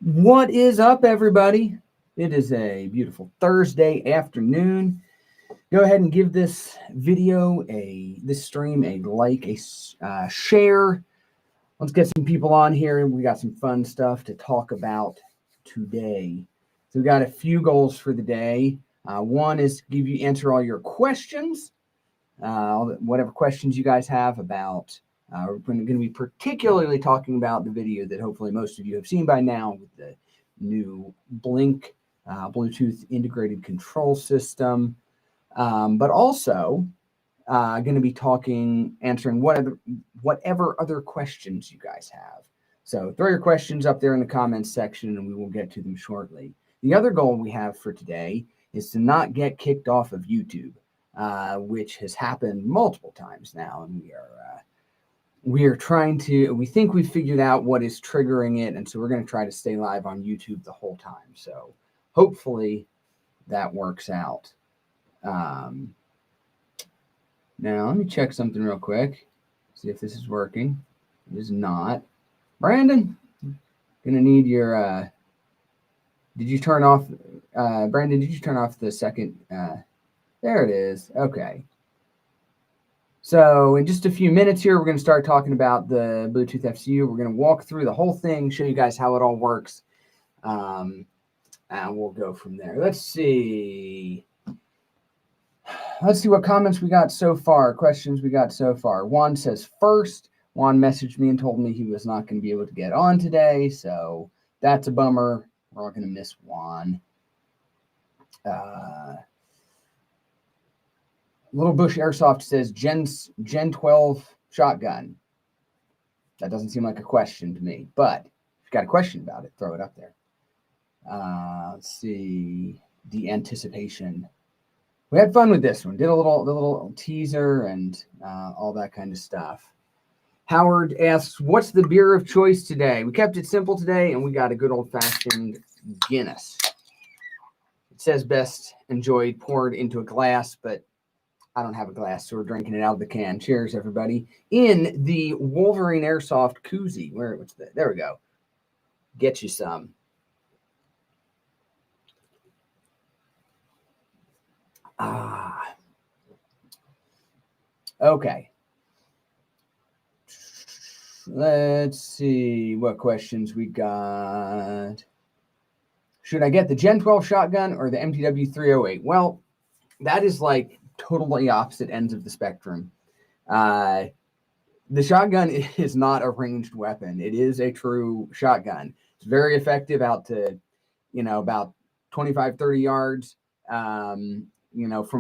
What is up, everybody? It is a beautiful Thursday afternoon. Go ahead and give this this stream a like, a share. Let's get some people on here, and we got some fun stuff to talk about today. So we got a few goals for the day. One is to answer all your questions, whatever questions you guys have about. We're going to be particularly talking about the video that hopefully most of you have seen by now with the new BLINC Bluetooth integrated control system, but also going to be answering whatever other questions you guys have. So throw your questions up there in the comments section and we will get to them shortly. The other goal we have for today is to not get kicked off of YouTube, which has happened multiple times now, and we think we've figured out what is triggering it, and so we're going to try to stay live on YouTube the whole time. So hopefully that works out. Now let me check something real quick, see if this is working. It is not. Brandon, gonna need your did you turn off Brandon, did you turn off the second there it is. Okay. So in just a few minutes here, we're going to start talking about the Bluetooth FCU. We're going to walk through the whole thing, show you guys how it all works, and we'll go from there. Let's see what comments we got so far, questions we got so far. Juan says first. Juan messaged me and told me he was not going to be able to get on today, so that's a bummer. We're all going to miss Juan. Little Bush Airsoft says Gen 12 shotgun. That doesn't seem like a question to me, but if you've got a question about it, throw it up there. Let's see. The anticipation. We had fun with this one. Did the little teaser and all that kind of stuff. Howard asks, what's the beer of choice today? We kept it simple today, and we got a good old-fashioned Guinness. It says best enjoyed poured into a glass, but I don't have a glass, so we're drinking it out of the can. Cheers, everybody. In the Wolverine Airsoft koozie. There we go. Get you some. Okay. Let's see what questions we got. Should I get the Gen 12 shotgun or the MTW 308? Well, that is like totally opposite ends of the spectrum. The shotgun is not a ranged weapon. It is a true shotgun. It's very effective out to, about 25, 30 yards. From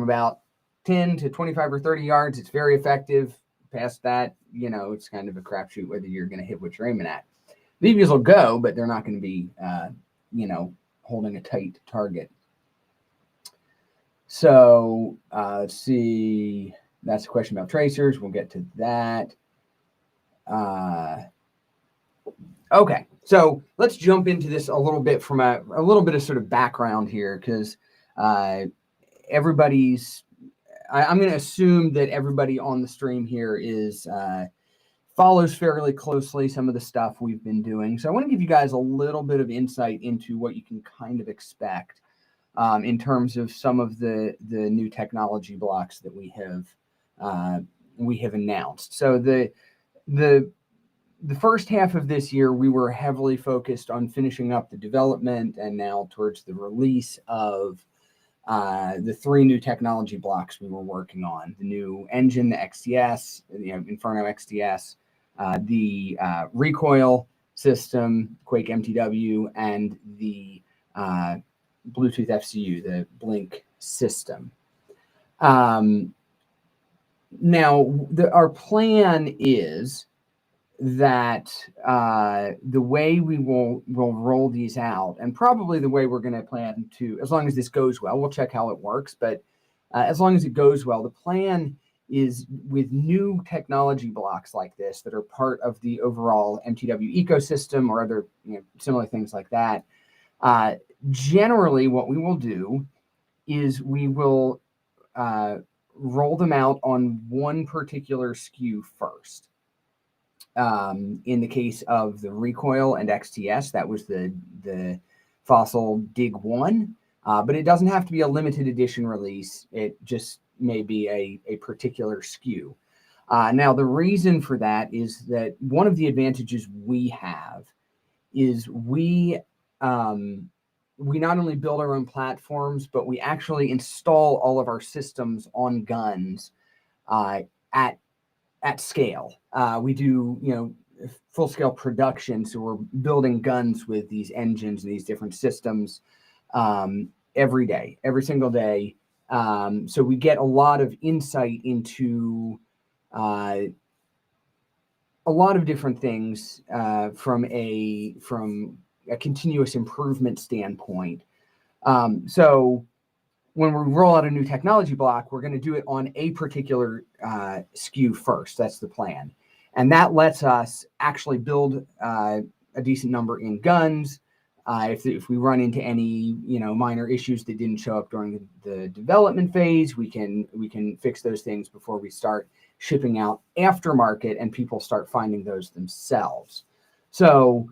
about 10 to 25 or 30 yards, it's very effective. Past that, it's kind of a crapshoot whether you're going to hit what you're aiming at. BBs will go, but they're not going to be, holding a tight target. So let's see. That's a question about tracers. We'll get to that. Okay, so let's jump into this a little bit from a little bit of sort of background here, because I'm going to assume that everybody on the stream here follows fairly closely some of the stuff we've been doing. So I want to give you guys a little bit of insight into what you can kind of expect in terms of some of the new technology blocks that we have announced. So the first half of this year, we were heavily focused on finishing up the development and now towards the release of the three new technology blocks we were working on: the new engine, the XTS, Inferno XTS, the recoil system, Quake MTW, and the Bluetooth FCU, the BLINC system. Now, our plan is that the way we will roll these out, and probably the way we're going to plan to, as long as this goes well, we'll check how it works, but as long as it goes well, the plan is with new technology blocks like this that are part of the overall MTW ecosystem or other similar things like that. Generally, what we will do is we will roll them out on one particular SKU first. In the case of the recoil and XTS, that was the Fossil Dig 1, but it doesn't have to be a limited edition release. It just may be a particular SKU. Now, the reason for that is that one of the advantages we have is we not only build our own platforms, but we actually install all of our systems on guns at scale. We do, full-scale production, so we're building guns with these engines and these different systems every day, every single day. So we get a lot of insight into a lot of different things from a continuous improvement standpoint. So when we roll out a new technology block, we're going to do it on a particular SKU first. That's the plan. And that lets us actually build a decent number in guns. If we run into any minor issues that didn't show up during the development phase, we can fix those things before we start shipping out aftermarket and people start finding those themselves. So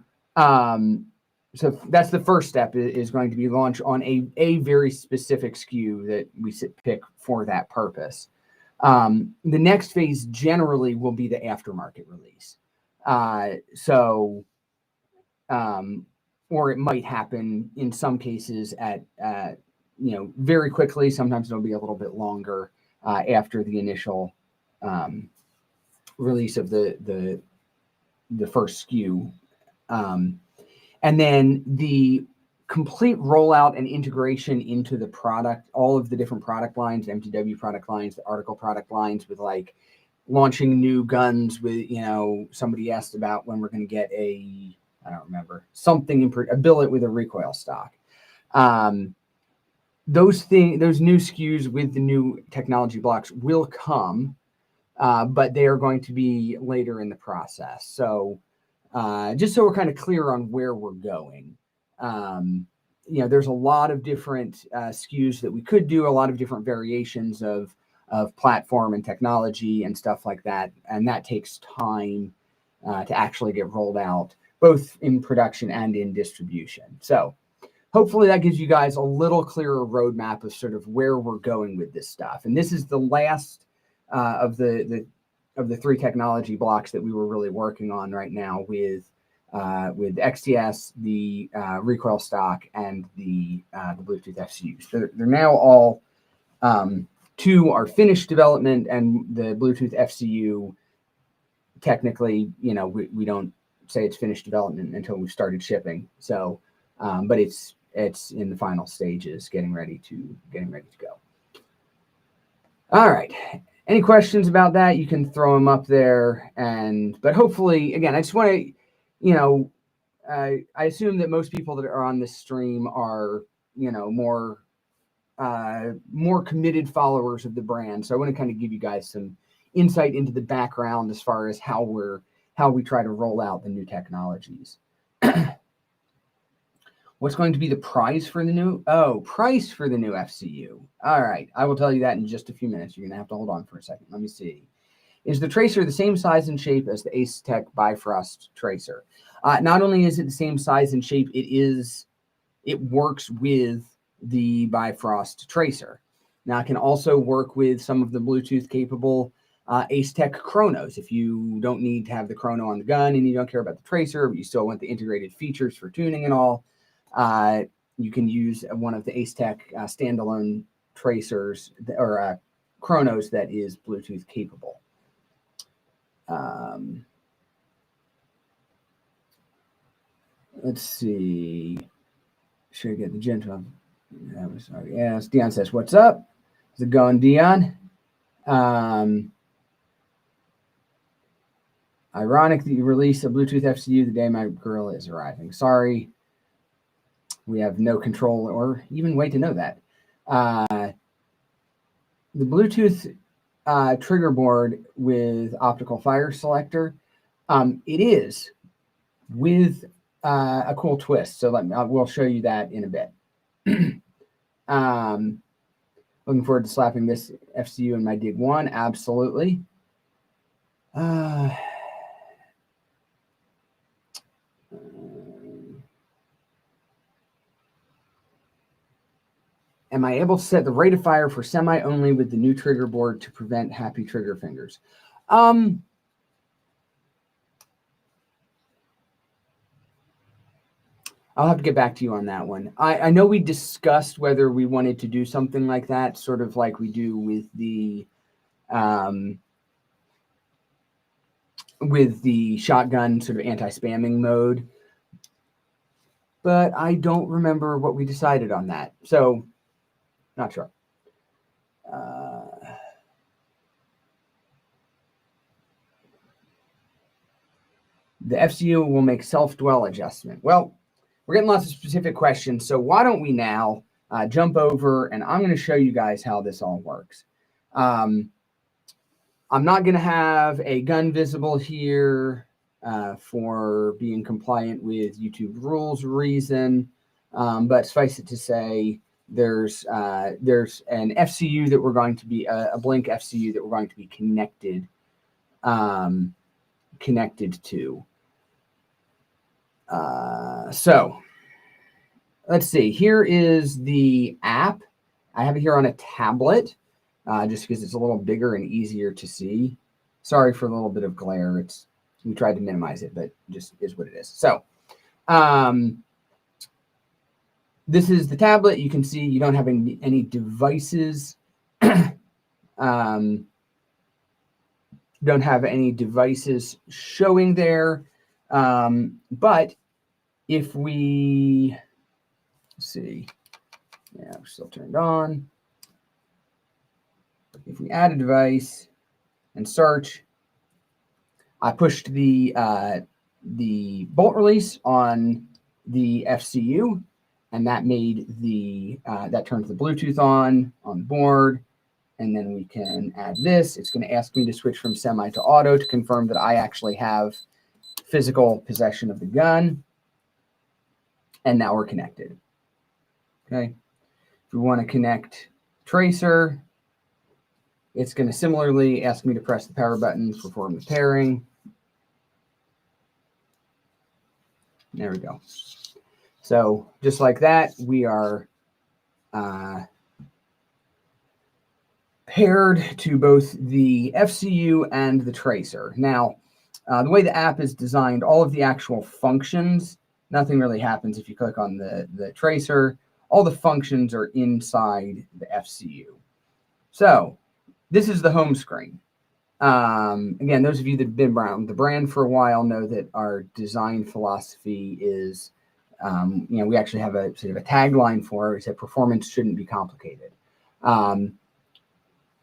that's the first step, is going to be launch on a very specific SKU that we pick for that purpose. The next phase generally will be the aftermarket release. Or it might happen in some cases at very quickly. Sometimes it'll be a little bit longer after the initial release of the first SKU. And then the complete rollout and integration into the product, all of the different product lines, MTW product lines, the article product lines, with like launching new guns with, somebody asked about when we're going to get I don't remember, a billet with a recoil stock. Those new SKUs with the new technology blocks will come, but they are going to be later in the process. So just so we're kind of clear on where we're going. There's a lot of different SKUs that we could do, a lot of different variations of platform and technology and stuff like that. And that takes time to actually get rolled out, both in production and in distribution. So hopefully that gives you guys a little clearer roadmap of sort of where we're going with this stuff. And this is the last of the three technology blocks that we were really working on right now with XTS, the recoil stock, and the Bluetooth FCUs. They're now all two are finished development, and the Bluetooth FCU, technically, we don't say it's finished development until we've started shipping. So, but it's in the final stages, getting ready to go. All right. Any questions about that? You can throw them up there, but hopefully, again, I just want to, I assume that most people that are on this stream are, more committed followers of the brand. So I want to kind of give you guys some insight into the background as far as how we try to roll out the new technologies. What's going to be the price for the new FCU? All right, I will tell you that in just a few minutes. You're gonna have to hold on for a second. Let me see. Is the tracer the same size and shape as the Acetec Bifrost tracer? Not only is it the same size and shape, it works with the Bifrost tracer. Now it can also work with some of the Bluetooth capable Acetec chronos. If you don't need to have the chrono on the gun and you don't care about the tracer, but you still want the integrated features for tuning and all, you can use one of the Acetec standalone tracers or chronos that is Bluetooth capable. Let's see. Should I get the gentle? Yes, Dion says, "What's up? How's it going, Dion?" Ironic that you release a Bluetooth FCU the day my girl is arriving. Sorry. We have no control or even way to know that. The Bluetooth trigger board with optical fire selector, it is with a cool twist. So we'll show you that in a bit. Looking forward to slapping this FCU in my Dig 1. Absolutely. am I able to set the rate of fire for semi only with the new trigger board to prevent happy trigger fingers? I'll have to get back to you on that one. I know we discussed whether we wanted to do something like that, sort of like we do with the shotgun sort of anti-spamming mode. But I don't remember what we decided on that. So, not sure. The FCU will make self-dwell adjustment. Well, we're getting lots of specific questions. So why don't we now jump over, and I'm going to show you guys how this all works. I'm not going to have a gun visible here for being compliant with YouTube rules reason, but suffice it to say, there's an FCU that we're going to be a BLINC FCU that we're going to be connected to. So let's see. Here is the app. I have it here on a tablet. Just because it's a little bigger and easier to see. Sorry for a little bit of glare. We tried to minimize it, but just is what it is. So this is the tablet. You can see you don't have any devices. Don't have any devices showing there. But if we see, yeah, we're still turned on. If we add a device and search, I pushed the bolt release on the FCU, and that made that turns the Bluetooth on board. And then we can add this. It's going to ask me to switch from semi to auto to confirm that I actually have physical possession of the gun. And now we're connected. Okay. If we want to connect tracer, it's going to similarly ask me to press the power buttons, perform the pairing. There we go. So just like that, we are paired to both the FCU and the tracer. Now, the way the app is designed, all of the actual functions, nothing really happens if you click on the tracer. All the functions are inside the FCU. So this is the home screen. Again, those of you that have been around the brand for a while know that our design philosophy is, we actually have a sort of a tagline for it. It's that performance shouldn't be complicated.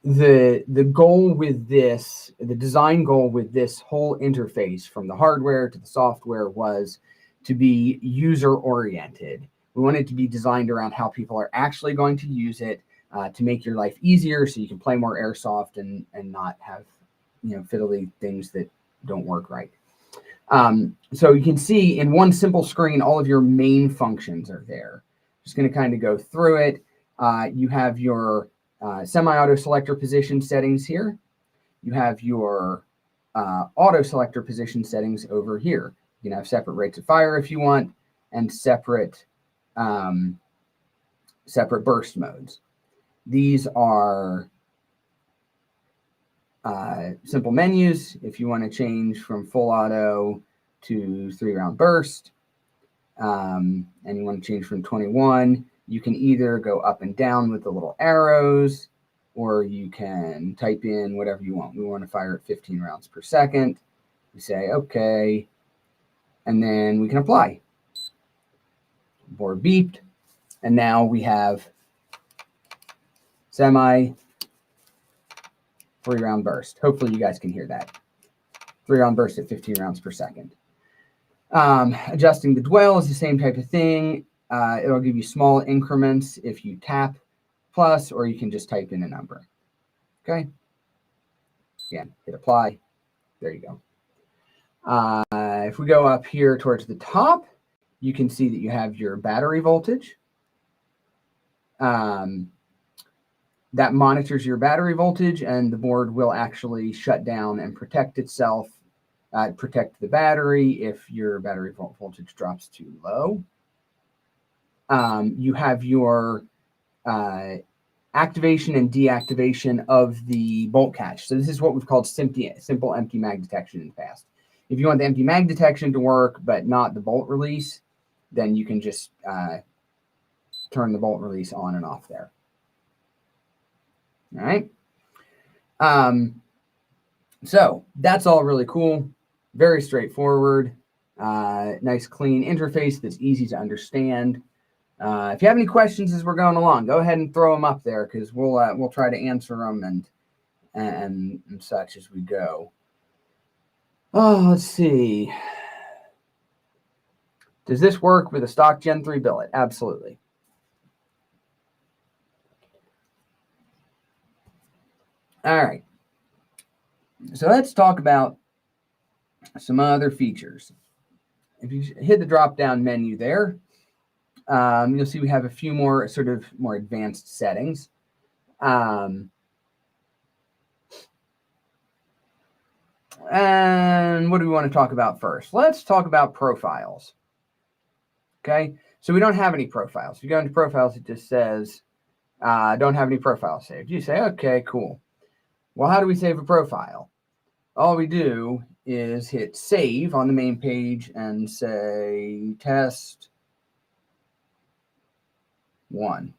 The goal with this, the design goal with this whole interface from the hardware to the software was to be user oriented. We want it to be designed around how people are actually going to use it to make your life easier so you can play more airsoft and not have, fiddly things that don't work right. So you can see in one simple screen, all of your main functions are there. Just going to kind of go through it. You have your semi-auto selector position settings here. You have your auto selector position settings over here. You can have separate rates of fire if you want, and separate burst modes. These are simple menus. If you want to change from full auto to 3-round burst, and you want to change from 21, you can either go up and down with the little arrows, or you can type in whatever you want. We want to fire at 15 rounds per second. We say, okay, and then we can apply. Board beeped, and now we have semi 3-round burst. Hopefully you guys can hear that. 3-round burst at 15 rounds per second. Adjusting the dwell is the same type of thing. It'll give you small increments if you tap plus, or you can just type in a number. Okay. Again, hit apply. There you go. If we go up here towards the top, you can see that you have your battery voltage. That monitors your battery voltage, and the board will actually shut down and protect itself, protect the battery if your battery voltage drops too low. You have your activation and deactivation of the bolt catch. So this is what we've called simple empty mag detection in the past. If you want the empty mag detection to work, but not the bolt release, then you can just turn the bolt release on and off there. All right. So that's all really cool. Very straightforward. Nice clean interface that's easy to understand. If you have any questions as we're going along, go ahead and throw them up there, because we'll try to answer them and such as we go. Oh, let's see. Does this work with a stock Gen 3 billet? Absolutely. All right. So let's talk about some other features. If you hit the drop-down menu there, you'll see we have a few more sort of more advanced settings. And what do we want to talk about first? Let's talk about profiles. Okay, so we don't have any profiles. If you go into profiles, it just says, don't have any profiles saved. You say, okay, cool. Well, how do we save a profile? All we do is hit save on the main page and say test 1.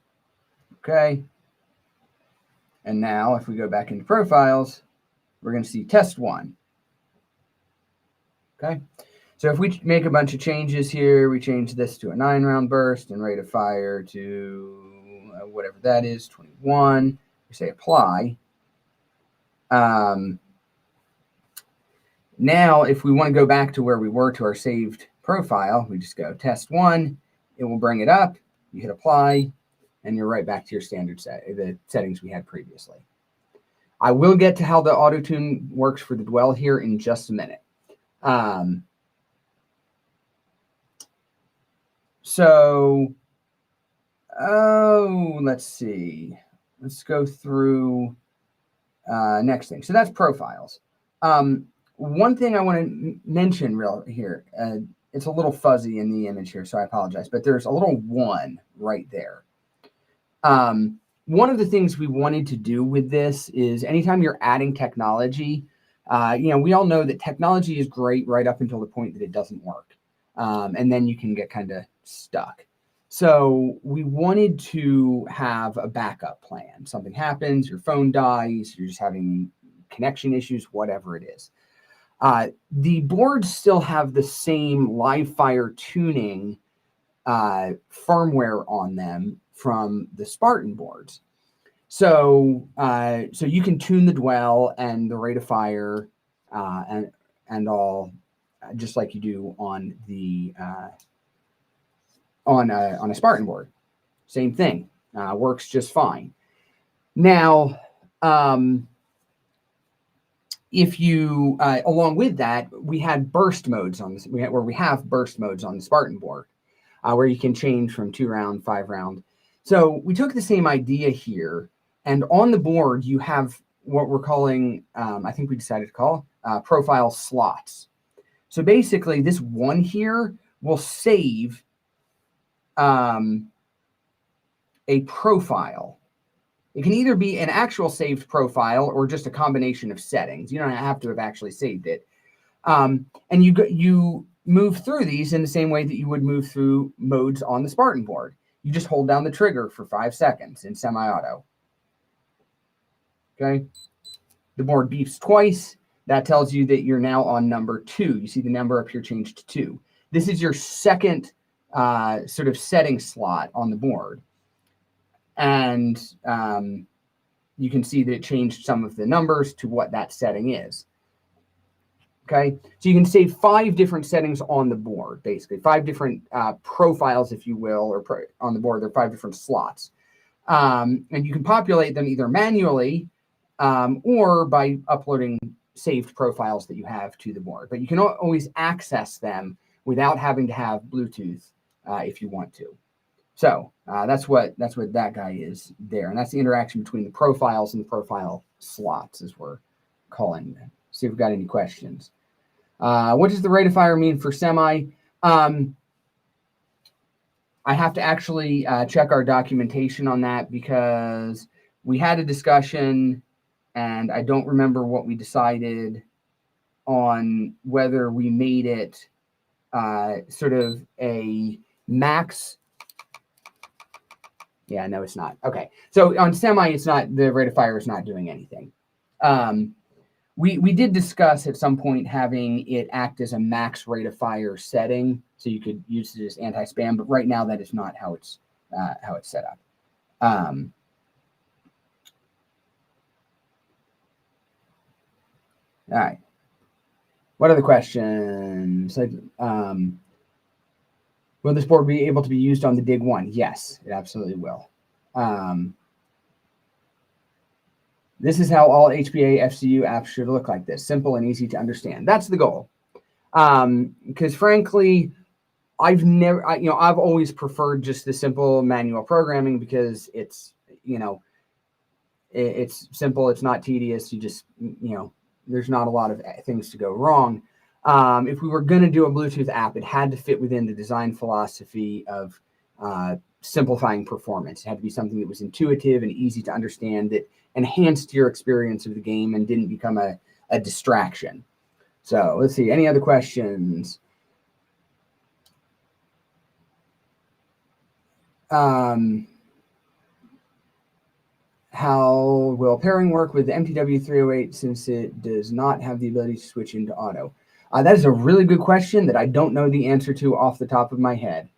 Okay. And now if we go back into profiles, we're going to see test 1. Okay. So if we make a bunch of changes here, we change this to a 9-round burst and rate of fire to whatever that is, 21. We say apply. Now, if we want to go back to where we were to our saved profile, we just go test 1. It will bring it up. You hit apply, and you're right back to your standard the settings we had previously. I will get to how the Autotune works for the Dwell here in just a minute. Let's see. Let's go through next thing. So that's profiles. One thing I want to mention here, it's a little fuzzy in the image here, so I apologize, but there's a little 1 right there. One of the things we wanted to do with this is anytime you're adding technology, we all know that technology is great right up until the point that it doesn't work. And then you can get kind of stuck. So we wanted to have a backup plan. Something happens, your phone dies, you're just having connection issues, whatever it is. The boards still have the same live fire tuning firmware on them from the Spartan boards. So you can tune the dwell and the rate of fire and all just like you do on the on a Spartan board. Same thing, works just fine. Now, if you along with that, we had burst modes on this. We have burst modes on the Spartan board, where you can change from 2-round, 5-round. So we took the same idea here, and on the board you have what we're calling, I think we decided to call profile slots. So basically, this 1 here will save a profile. It can either be an actual saved profile or just a combination of settings. You don't have to have actually saved it. And you move through these in the same way that you would move through modes on the Spartan board. You just hold down the trigger for 5 seconds in semi-auto. Okay. The board beeps twice. That tells you that you're now on number 2. You see the number up here changed to 2. This is your second sort of setting slot on the board. And you can see that it changed some of the numbers to what that setting is. Okay, so you can save 5 different settings on the board, basically 5 different profiles, if you will, or on the board. There are 5 different slots. And you can populate them either manually or by uploading saved profiles that you have to the board. But you can always access them without having to have Bluetooth if you want to. So that's what that guy is there. And that's the interaction between the profiles and the profile slots, as we're calling them. See if we've got any questions. What does the rate of fire mean for semi? I have to actually check our documentation on that because we had a discussion and I don't remember what we decided on whether we made it sort of a max. Yeah, no, it's not. Okay. So on semi, it's not, the rate of fire is not doing anything. We did discuss at some point having it act as a max rate of fire setting, so you could use it as anti-spam. But right now, that is not how it's set up. All right. What other questions? Will this board be able to be used on the Dig 1? Yes, it absolutely will. This is how all HBA FCU apps should look like this, simple and easy to understand. That's the goal. Because frankly, I've always preferred just the simple manual programming because it's, it's simple, it's not tedious. You just, there's not a lot of things to go wrong. If we were going to do a Bluetooth app, it had to fit within the design philosophy of simplifying performance. It had to be something that was intuitive and easy to understand, that enhanced your experience of the game and didn't become a distraction. So let's see, any other questions? How will pairing work with the MTW308 since it does not have the ability to switch into auto? That is a really good question that I don't know the answer to off the top of my head.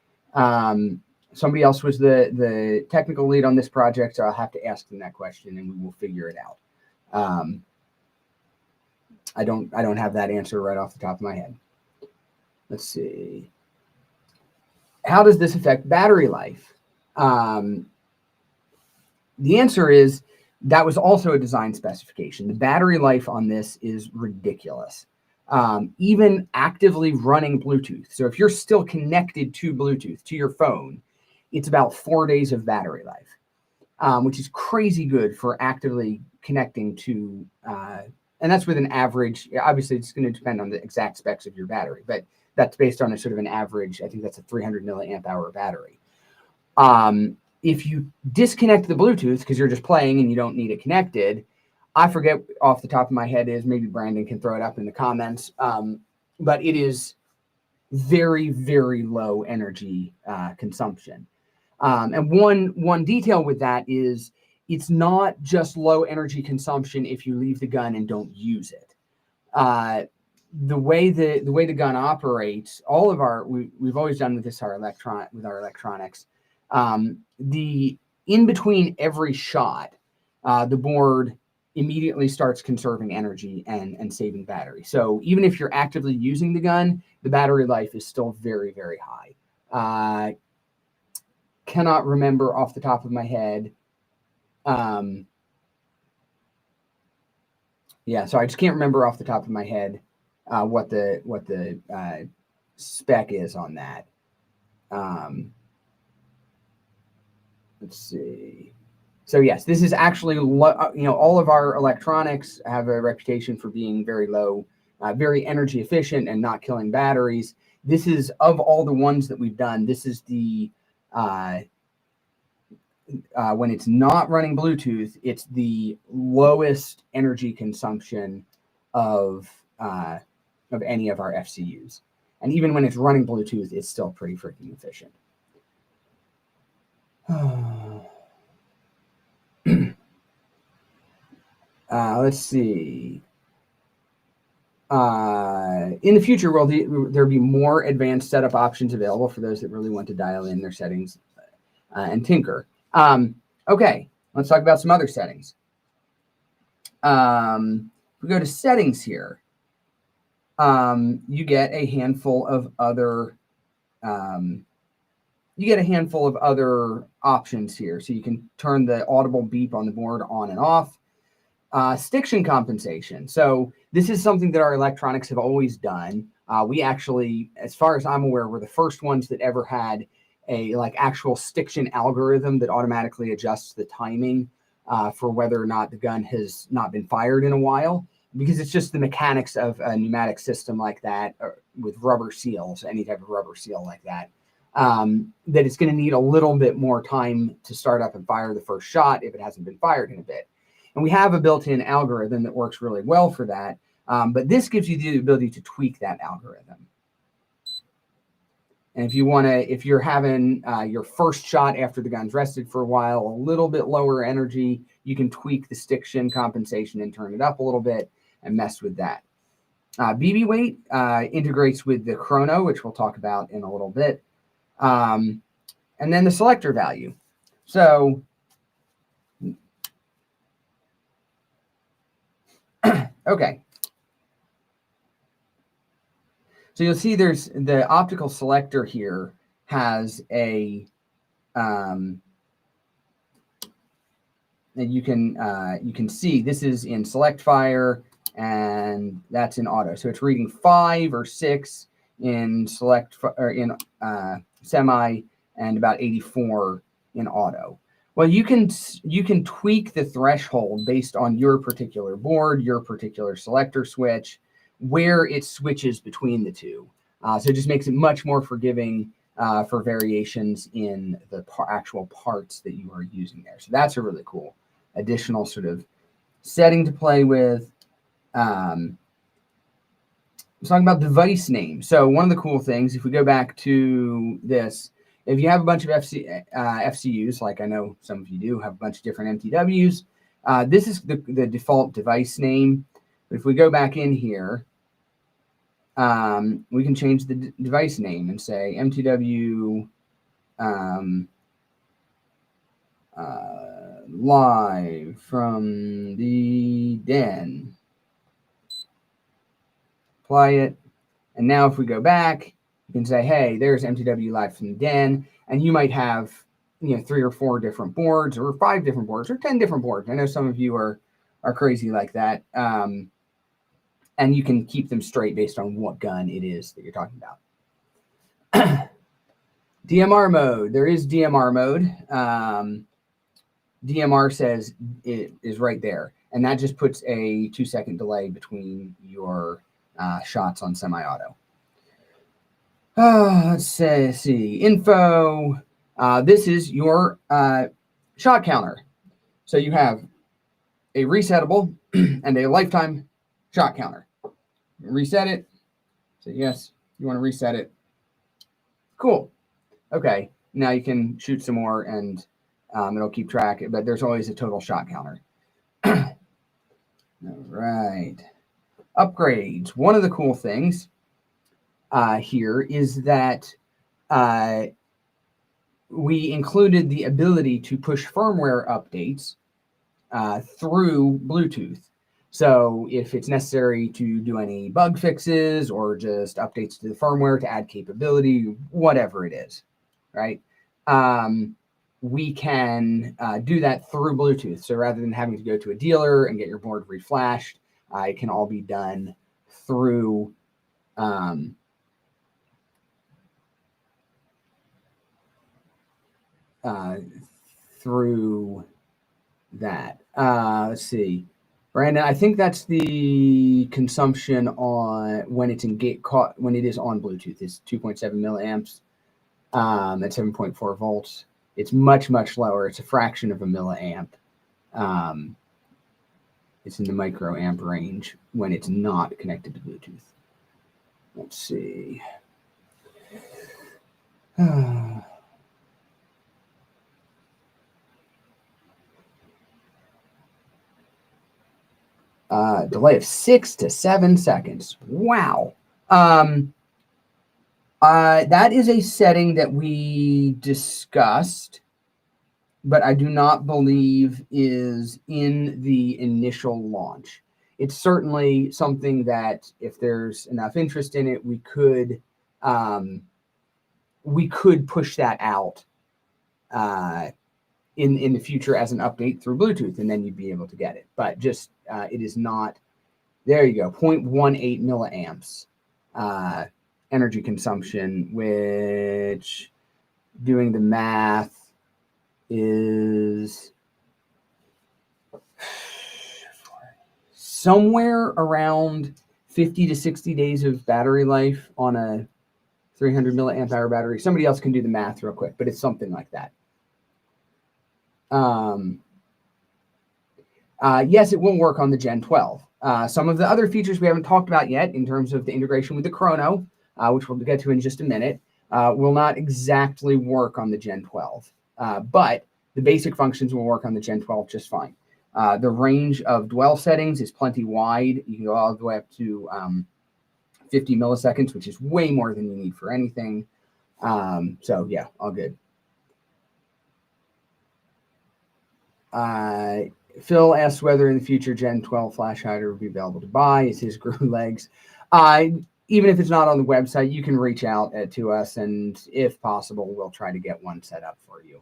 Somebody else was the technical lead on this project, so I'll have to ask them that question and we will figure it out. I don't have that answer right off the top of my head. Let's see. How does this affect battery life? The answer is that was also a design specification. The battery life on this is ridiculous. Even actively running Bluetooth. So if you're still connected to Bluetooth, to your phone, it's about 4 days of battery life, which is crazy good for actively connecting to, and that's with an average. Obviously, it's going to depend on the exact specs of your battery, but that's based on a sort of an average. I think that's a 300 milliamp hour battery. If you disconnect the Bluetooth because you're just playing and you don't need it connected, I forget off the top of my head is, maybe Brandon can throw it up in the comments, but it is very, very low energy consumption. And one detail with that is it's not just low energy consumption if you leave the gun and don't use it. The way the gun operates, all of we've always done with this our electronics. The in between every shot, the board immediately starts conserving energy and saving battery. So even if you're actively using the gun, the battery life is still very, very high. Cannot remember off the top of my head. Yeah, so I just can't remember off the top of my head what the spec is on that. Let's see. So yes, this is actually, all of our electronics have a reputation for being very low, very energy efficient and not killing batteries. This is, of all the ones that we've done, this is the, when it's not running Bluetooth, it's the lowest energy consumption of any of our FCUs. And even when it's running Bluetooth, it's still pretty freaking efficient. Let's see. In the future, will there be more advanced setup options available for those that really want to dial in their settings and tinker? Okay, let's talk about some other settings. We go to settings here. You get a handful of other options here. So you can turn the audible beep on the board on and off. Stiction compensation. So this is something that our electronics have always done. We actually, as far as I'm aware, were the first ones that ever had a actual stiction algorithm that automatically adjusts the timing for whether or not the gun has not been fired in a while, because it's just the mechanics of a pneumatic system like that, with rubber seals, any type of rubber seal like that. that it's going to need a little bit more time to start up and fire the first shot if it hasn't been fired in a bit. And we have a built-in algorithm that works really well for that. But this gives you the ability to tweak that algorithm. And if you're having your first shot after the gun's rested for a while, a little bit lower energy, you can tweak the stick shin compensation and turn it up a little bit and mess with that. BB weight integrates with the chrono, which we'll talk about in a little bit. And then the selector value. So okay. So you'll see there's the optical selector here has a and you can see this is in select fire and that's in auto. So it's reading 5 or 6 in select or in semi and about 84 in auto. Well, you can tweak the threshold based on your particular board, your particular selector switch, where it switches between the two. So it just makes it much more forgiving for variations in the actual parts that you are using there. So that's a really cool additional sort of setting to play with. I'm talking about device name. So one of the cool things, if we go back to this, if you have a bunch of FCUs, like I know some of you do, have a bunch of different MTWs, this is the default device name. But if we go back in here, we can change the device name and say MTW live from the den. Apply it. And now if we go back, you can say, hey, there's MTW live from the den. And you might have 3 or 4 different boards or 5 different boards or 10 different boards. I know some of you are crazy like that. And you can keep them straight based on what gun it is that you're talking about. DMR mode. There is DMR mode. DMR says it is right there. And that just puts a 2-second delay between your shots on semi-auto. Let's see. Info. This is your shot counter. So you have a resettable and a lifetime shot counter. Reset it. So yes, you want to reset it. Cool. Okay. Now you can shoot some more and it'll keep track, but there's always a total shot counter. All right. Upgrades. One of the cool things here is that we included the ability to push firmware updates through Bluetooth. So if it's necessary to do any bug fixes or just updates to the firmware to add capability, whatever it is, right? We can do that through Bluetooth. So rather than having to go to a dealer and get your board reflashed, it can all be done through through that. Let's see. Brandon, I think that's the consumption on when it's when it is on Bluetooth. It's 2.7 milliamps at 7.4 volts. It's much, much lower. It's a fraction of a milliamp. It's in the microamp range when it's not connected to Bluetooth. Let's see. Delay of 6 to 7 seconds. Wow. That is a setting that we discussed, but I do not believe is in the initial launch. It's certainly something that if there's enough interest in it, we could push that out in the future as an update through Bluetooth, and then you'd be able to get it. But just it is not. There you go, 0.18 milliamps energy consumption, which doing the math is somewhere around 50 to 60 days of battery life on a 300 milliamp hour battery. Somebody else can do the math real quick, but it's something like that. Yes, it will work on the Gen 12. Some of the other features we haven't talked about yet in terms of the integration with the Chrono, which we'll get to in just a minute, will not exactly work on the Gen 12. But the basic functions will work on the Gen 12 just fine. The range of dwell settings is plenty wide. You can go all the way up to 50 milliseconds, which is way more than you need for anything. So yeah, all good. Phil asks whether in the future Gen 12 flash hider will be available to buy. It's his grew legs. Even if it's not on the website, you can reach out to us, and if possible, we'll try to get one set up for you.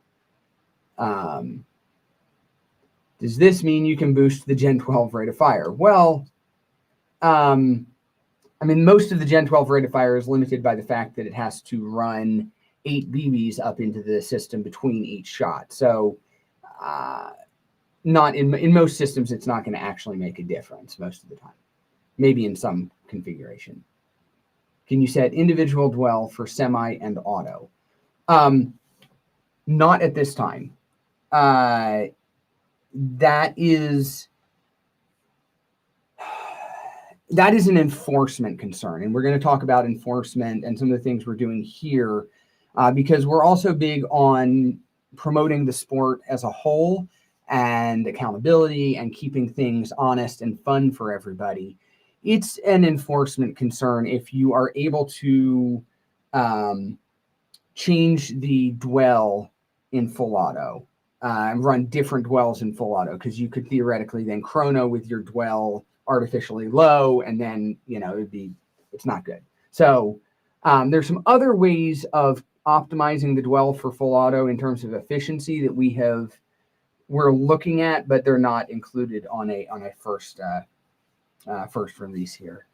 Does this mean you can boost the Gen 12 rate of fire? Well, I mean, most of the Gen 12 rate of fire is limited by the fact that it has to run 8 BBs up into the system between each shot. So not in most systems, it's not going to actually make a difference most of the time. Maybe in some configuration. Can you set individual dwell for semi and auto? Not at this time. That is an enforcement concern. And we're going to talk about enforcement and some of the things we're doing here because we're also big on promoting the sport as a whole and accountability and keeping things honest and fun for everybody. It's an enforcement concern if you are able to change the dwell in full auto and run different dwells in full auto, because you could theoretically then chrono with your dwell artificially low, and then, you know, it's not good. So there's some other ways of optimizing the dwell for full auto in terms of efficiency that we're looking at, but they're not included on a first release here.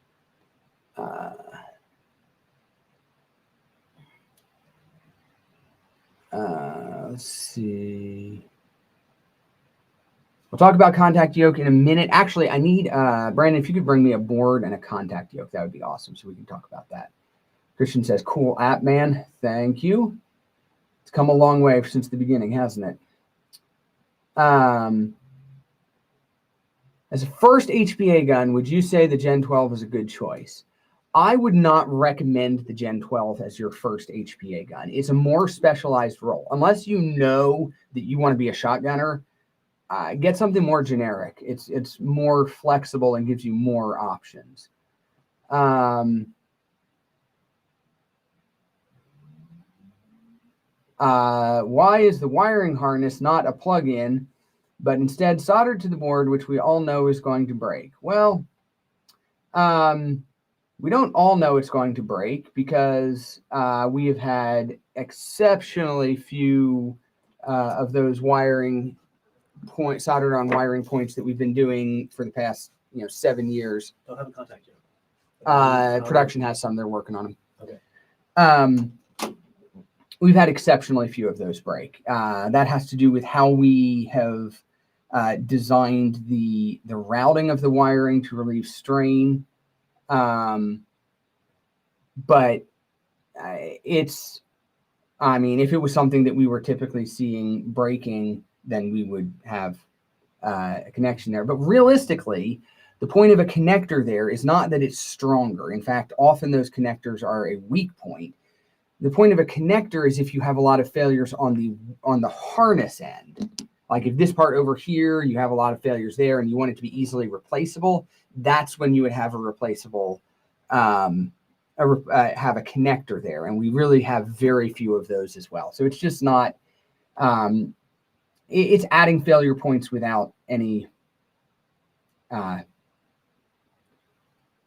Let's see. We'll talk about contact yoke in a minute. Actually, I need, Brandon, if you could bring me a board and a contact yoke, that would be awesome, so we can talk about that. Christian says, cool app, man. Thank you. It's come a long way since the beginning, hasn't it? As a first HPA gun, would you say the Gen 12 is a good choice? I would not recommend the Gen 12 as your first HPA gun. It's a more specialized role. Unless you know that you want to be a shotgunner, get something more generic. It's more flexible and gives you more options. Why is the wiring harness not a plug-in, but instead soldered to the board, which we all know is going to break? Well, we don't all know it's going to break because we have had exceptionally few of those wiring points, soldered on wiring points that we've been doing for the past 7 years. Don't have a contact yet. Production has some. They're working on them. Okay. We've had exceptionally few of those break. That has to do with how we have designed the routing of the wiring to relieve strain. But if it was something that we were typically seeing breaking, then we would have a connection there. But realistically, the point of a connector there is not that it's stronger. In fact, often those connectors are a weak point. The point of a connector is if you have a lot of failures on the harness end. Like if this part over here, you have a lot of failures there and you want it to be easily replaceable, that's when you would have a replaceable, have a connector there. And we really have very few of those as well. So it's just not, it's adding failure points without any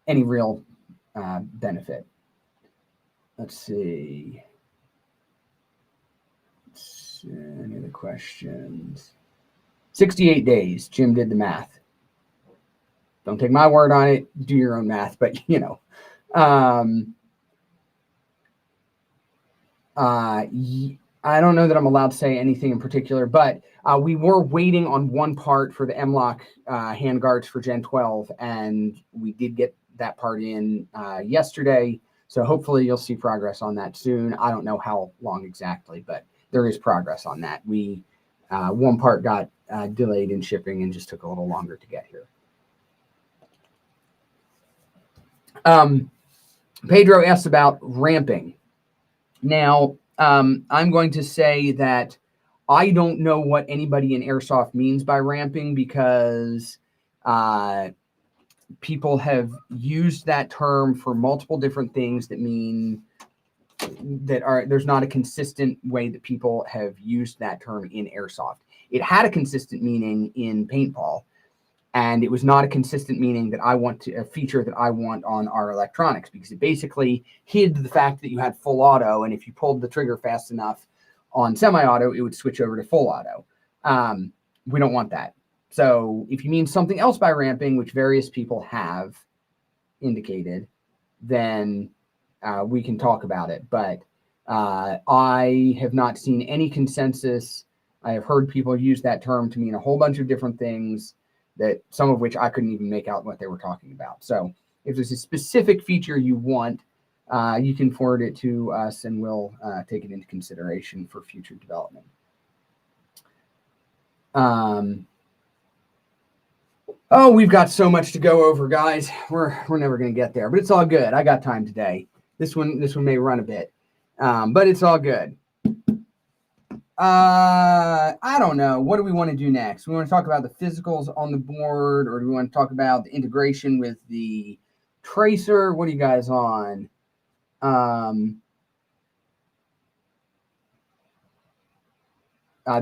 real benefit. Let's see. Any other questions? 68 days. Jim did the math. Don't take my word on it. Do your own math. But, I don't know that I'm allowed to say anything in particular, but we were waiting on one part for the M-LOK handguards for Gen 12, and we did get that part in yesterday. So hopefully you'll see progress on that soon. I don't know how long exactly, but there is progress on that. One part got delayed in shipping and just took a little longer to get here. Pedro asks about ramping. Now, I'm going to say that I don't know what anybody in airsoft means by ramping, because people have used that term for multiple different things that mean there's not a consistent way that people have used that term in airsoft. It had a consistent meaning in paintball, and it was not a consistent meaning that a feature that I want on our electronics, because it basically hid the fact that you had full auto, and if you pulled the trigger fast enough on semi-auto, it would switch over to full auto. We don't want that. So if you mean something else by ramping, which various people have indicated, then we can talk about it. But I have not seen any consensus. I have heard people use that term to mean a whole bunch of different things, that some of which I couldn't even make out what they were talking about. So if there's a specific feature you want, you can forward it to us, and we'll take it into consideration for future development. Oh, we've got so much to go over, guys. We're never going to get there, but it's all good. I got time today. This one may run a bit, but it's all good. I don't know. What do we want to do next? We want to talk about the physicals on the board, or do we want to talk about the integration with the tracer? What are you guys on?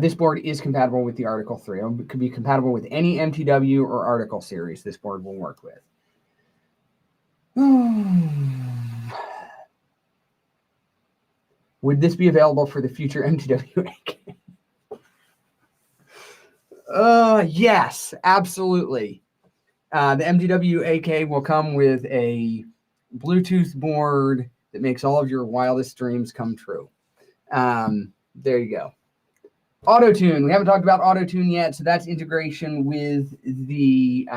This board is compatible with the Article 3. It could be compatible with any MTW or Article series this board will work with. Would this be available for the future MTW AK? Yes, absolutely. The MTW AK will come with a Bluetooth board that makes all of your wildest dreams come true. There you go. Autotune. We haven't talked about Autotune yet, so that's integration with the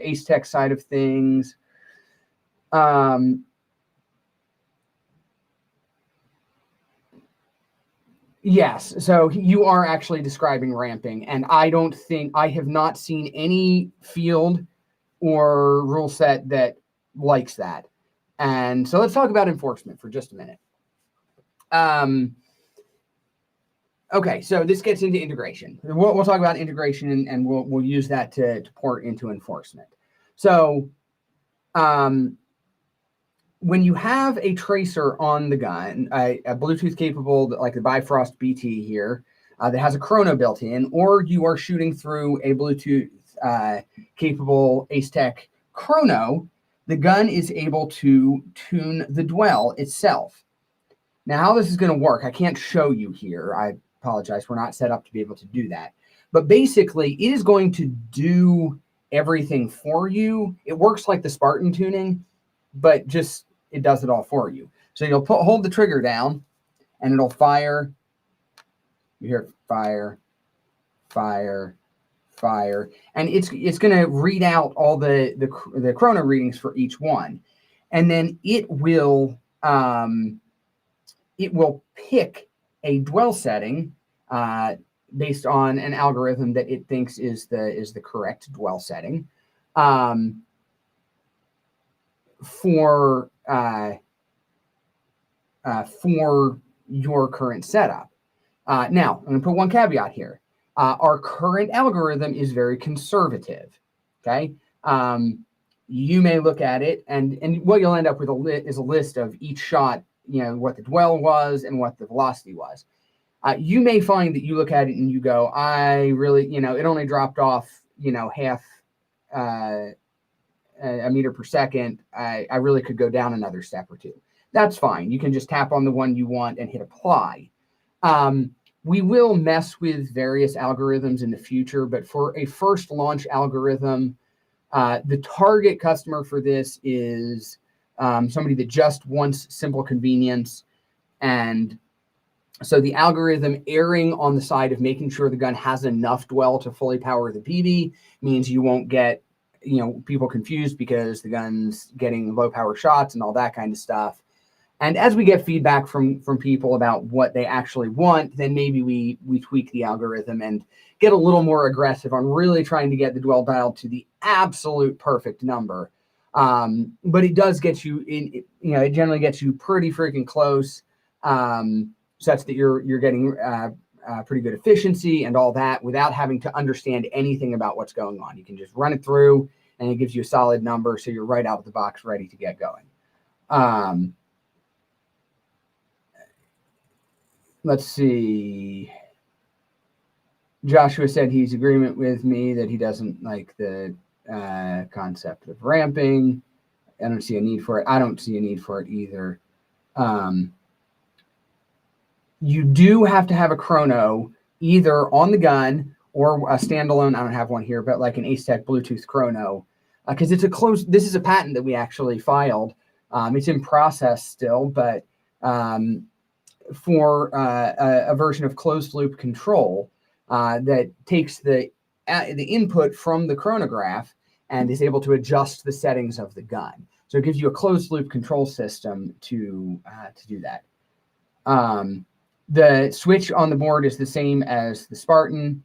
Ace Tech side of things. Yes, so you are actually describing ramping, and I have not seen any field or rule set that likes that. And so let's talk about enforcement for just a minute. Okay, so this gets into integration. We'll talk about integration, and we'll use that to port into enforcement. So when you have a tracer on the gun, a Bluetooth capable, like the Bifrost BT here, that has a chrono built in, or you are shooting through a Bluetooth capable Ace Tech chrono, the gun is able to tune the dwell itself. Now, how this is going to work, I can't show you here. I apologize. We're not set up to be able to do that. But basically, it is going to do everything for you. It works like the Spartan tuning, but just it does it all for you. So you'll hold the trigger down, and it'll fire. You hear fire, fire, fire, and it's going to read out all the chrono readings for each one, and then it will pick a dwell setting based on an algorithm that it thinks is the correct dwell setting for your current setup. Now, I'm going to put one caveat here. Our current algorithm is very conservative. Okay, you may look at it, and what you'll end up with is a list of each shot. You know, what the dwell was and what the velocity was. You may find that you look at it and you go, I really, it only dropped off, half a meter per second. I really could go down another step or two. That's fine. You can just tap on the one you want and hit apply. We will mess with various algorithms in the future, but for a first launch algorithm, the target customer for this is somebody that just wants simple convenience. And so the algorithm erring on the side of making sure the gun has enough dwell to fully power the PB means you won't get people confused because the gun's getting low power shots and all that kind of stuff. And as we get feedback from people about what they actually want, then maybe we tweak the algorithm and get a little more aggressive on really trying to get the dwell dial to the absolute perfect number. But it does get you in, it generally gets you pretty freaking close, such that you're getting pretty good efficiency and all that without having to understand anything about what's going on. You can just run it through and it gives you a solid number. So you're right out of the box, ready to get going. Let's see. Joshua said he's agreement with me that he doesn't like the concept of ramping. I don't see a need for it. I don't see a need for it either. You do have to have a chrono either on the gun or a standalone. I don't have one here, but like an Ace-Tech Bluetooth chrono, because it's a closed. This is a patent that we actually filed. It's in process still, but for a version of closed loop control that takes the input from the chronograph and is able to adjust the settings of the gun. So it gives you a closed loop control system to do that. The switch on the board is the same as the Spartan.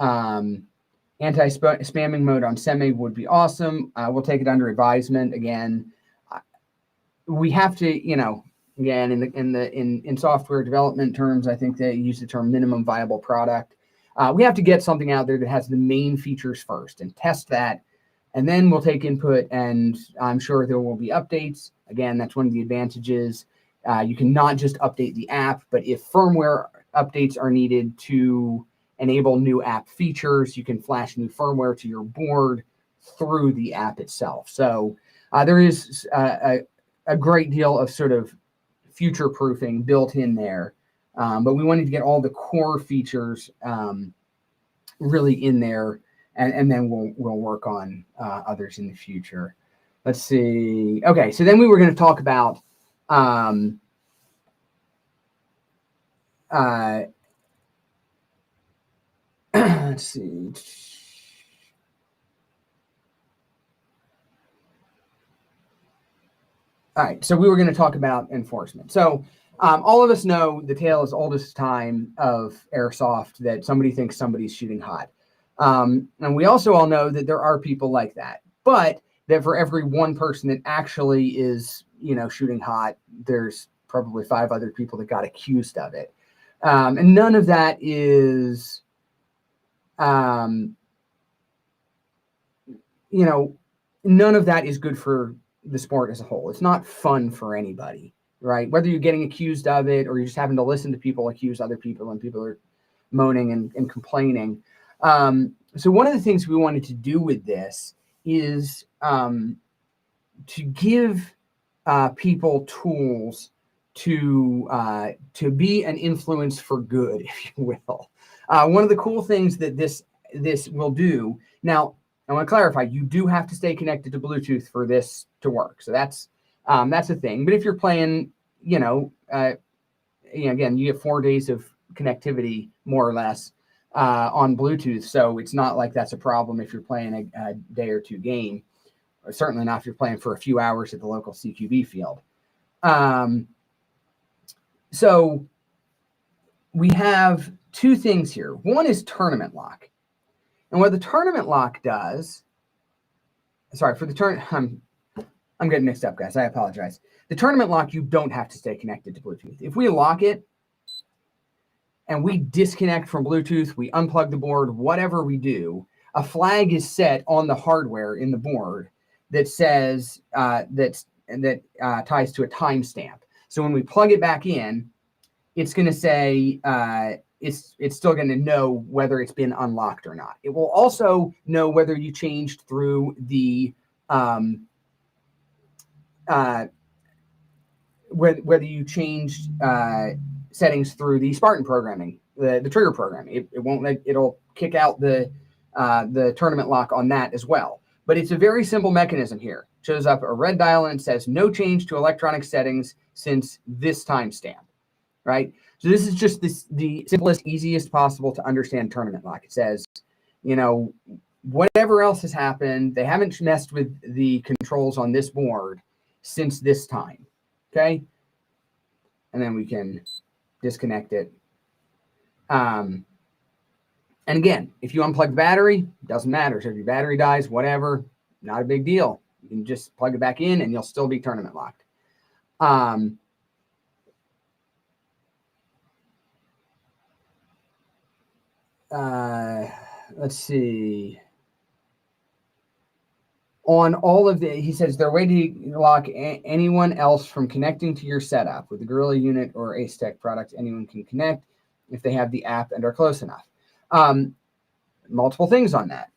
Anti-spamming mode on semi would be awesome. We'll take it under advisement. Again, we have to, again, in software development terms, I think they use the term minimum viable product. We have to get something out there that has the main features first and test that, and then we'll take input, and I'm sure there will be updates. Again, that's one of the advantages. You can not just update the app, but if firmware updates are needed to enable new app features, you can flash new firmware to your board through the app itself. So there is a great deal of sort of future proofing built in there, but we wanted to get all the core features really in there, and then we'll work on others in the future. Let's see. Okay, so then we were going to talk about let's see. All right, so we were going to talk about enforcement. So all of us know the tale as old as time of airsoft, that somebody thinks somebody's shooting hot. And we also all know that there are people like that, but that for every one person that actually is, shooting hot, there's probably 5 other people that got accused of it. And none of that is, none of that is good for the sport as a whole. It's not fun for anybody, right? Whether you're getting accused of it or you're just having to listen to people accuse other people when people are moaning and complaining. So one of the things we wanted to do with this is to give people tools to be an influence for good, if you will. One of the cool things that this will do. Now, I want to clarify, you do have to stay connected to Bluetooth for this to work. So that's a thing. But if you're playing, again, you get 4 days of connectivity, more or less, on Bluetooth. So it's not like that's a problem if you're playing a day or two game, or certainly not if you're playing for a few hours at the local CQB field. So we have 2 things here. One is tournament lock. And what the tournament lock does, sorry, for the I'm getting mixed up, guys. I apologize. The tournament lock, you don't have to stay connected to Bluetooth. If we lock it and we disconnect from Bluetooth, we unplug the board, whatever we do, a flag is set on the hardware in the board that says that ties to a timestamp. So when we plug it back in, it's going to say it's still going to know whether it's been unlocked or not. It will also know whether you changed through the whether you changed settings through the Spartan programming, the trigger programming. It won't let, it'll kick out the tournament lock on that as well. But it's a very simple mechanism here. It shows up a red dial and says no change to electronic settings since this timestamp, right? So this is just the simplest, easiest possible to understand tournament lock. It says, whatever else has happened, they haven't messed with the controls on this board since this time. Okay. And then we can disconnect it. And again, if you unplug the battery, doesn't matter. So if your battery dies, whatever, not a big deal. You can just plug it back in and you'll still be tournament locked. Let's see. On all of the, he says, there a way to lock anyone else from connecting to your setup with the Gorilla Unit or Ace Tech products. Anyone can connect if they have the app and are close enough. Multiple things on that.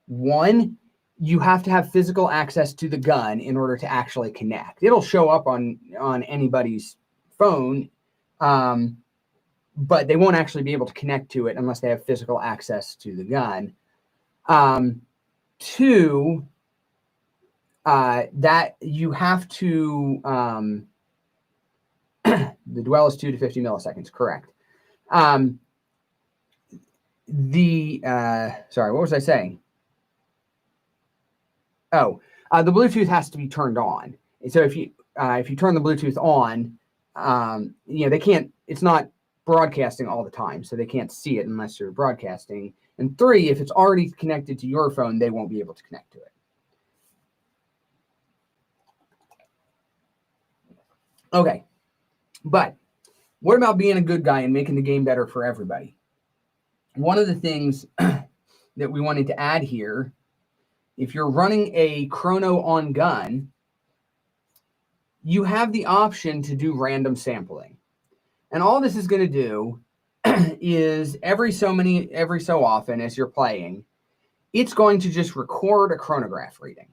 One, you have to have physical access to the gun in order to actually connect. It'll show up on anybody's phone, but they won't actually be able to connect to it unless they have physical access to the gun. Two, that you have to, the dwell is 2 to 50 milliseconds, correct. Sorry, what was I saying? Oh, the Bluetooth has to be turned on. So if you turn the Bluetooth on, they can't, it's not broadcasting all the time, so they can't see it unless you're broadcasting. And three, if it's already connected to your phone, they won't be able to connect to it. Okay, but what about being a good guy and making the game better for everybody? One of the things that we wanted to add here, if you're running a chrono on gun, you have the option to do random sampling. And all this is going to do is every so often as you're playing, it's going to just record a chronograph reading.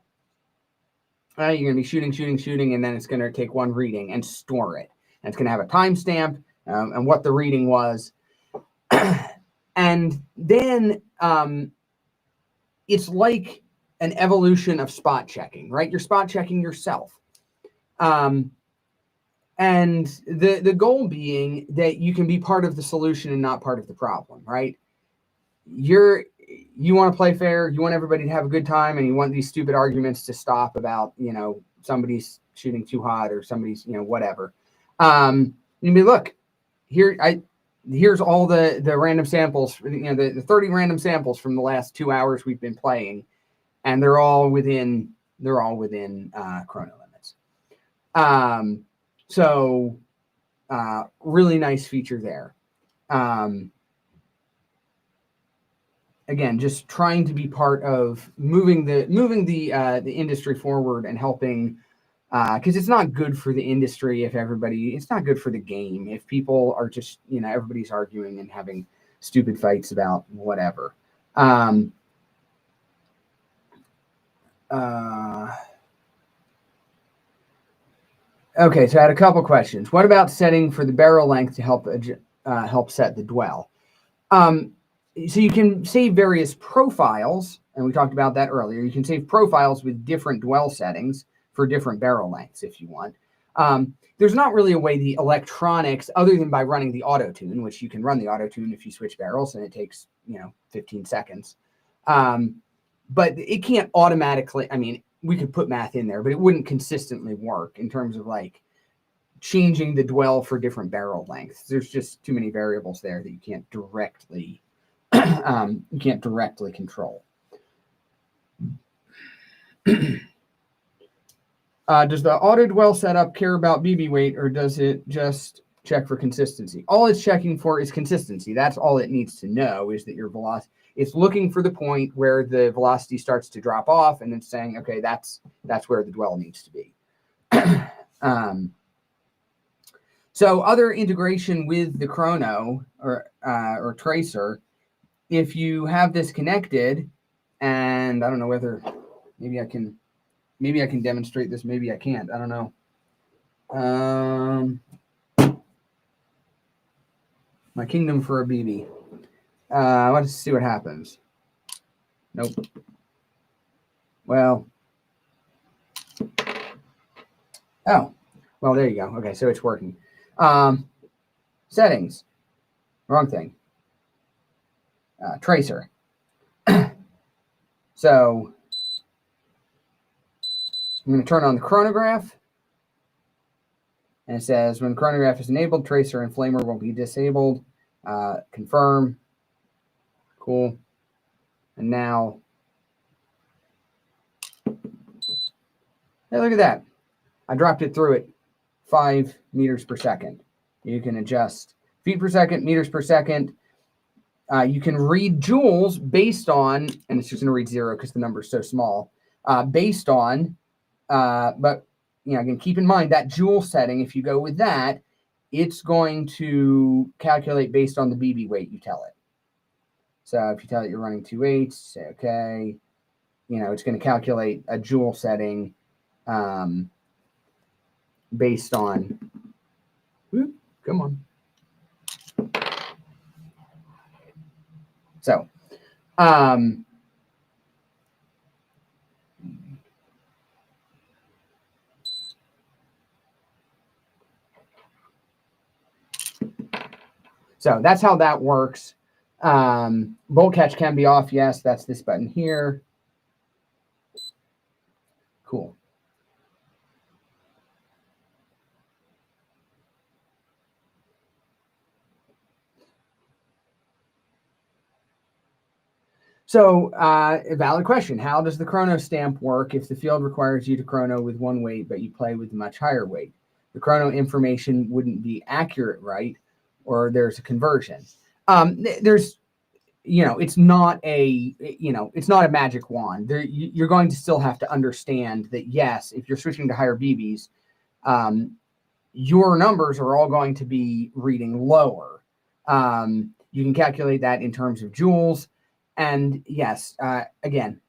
You're going to be shooting, and then it's going to take one reading and store it. And it's going to have a timestamp and what the reading was. And then it's like an evolution of spot checking, right? You're spot checking yourself. And the goal being that you can be part of the solution and not part of the problem, right? You want to play fair, you want everybody to have a good time, and you want these stupid arguments to stop about, somebody's shooting too hot or somebody's, whatever. You mean, look, here's all the random samples, the 30 random samples from the last 2 hours we've been playing, and they're all within chrono limits. So really nice feature there. Again, just trying to be part of moving the industry forward and helping, because it's not good for the industry if it's not good for the game if people are just, everybody's arguing and having stupid fights about whatever. Okay, so I had a couple questions. What about setting for the barrel length to help set the dwell? So you can save various profiles, and we talked about that earlier. You can save profiles with different dwell settings for different barrel lengths if you want. There's not really a way the electronics, other than by running the Autotune, which you can run the Autotune if you switch barrels, and it takes 15 seconds. But it can't automatically. We could put math in there, but it wouldn't consistently work in terms of like changing the dwell for different barrel lengths. There's just too many variables there that you can't directly control. Does the auto dwell setup care about BB weight, or does it just check for consistency? All it's checking for is consistency. That's all it needs to know, is that your velocity. It's looking for the point where the velocity starts to drop off, and then saying, okay, that's where the dwell needs to be. So other integration with the chrono or tracer, if you have this connected, and I don't know whether maybe I can demonstrate this, maybe I can't. I don't know. My kingdom for a BB. Let's see what happens. Nope. Well. Oh, well, there you go. Okay, so it's working. Settings. Wrong thing. Tracer. So I'm going to turn on the chronograph. And it says, when chronograph is enabled, tracer and flamer will be disabled. Confirm. Cool. And now, hey, look at that. I dropped it through it 5 meters per second. You can adjust feet per second, meters per second. You can read joules based on, and it's just going to read 0 because the number is so small, based on, but again, keep in mind that joule setting, if you go with that, it's going to calculate based on the BB weight you tell it. So if you tell it you're running 2/8, say, okay, it's going to calculate a joule setting based on, whoop, come on. So, so that's how that works. Bolt catch can be off. Yes, that's this button here. Cool. So a valid question. How does the chrono stamp work if the field requires you to chrono with one weight, but you play with a much higher weight? The chrono information wouldn't be accurate, right? Or there's a conversion. There's, it's not a, it's not a magic wand. You're going to still have to understand that, yes, if you're switching to higher BBs, your numbers are all going to be reading lower. You can calculate that in terms of joules. And yes, again,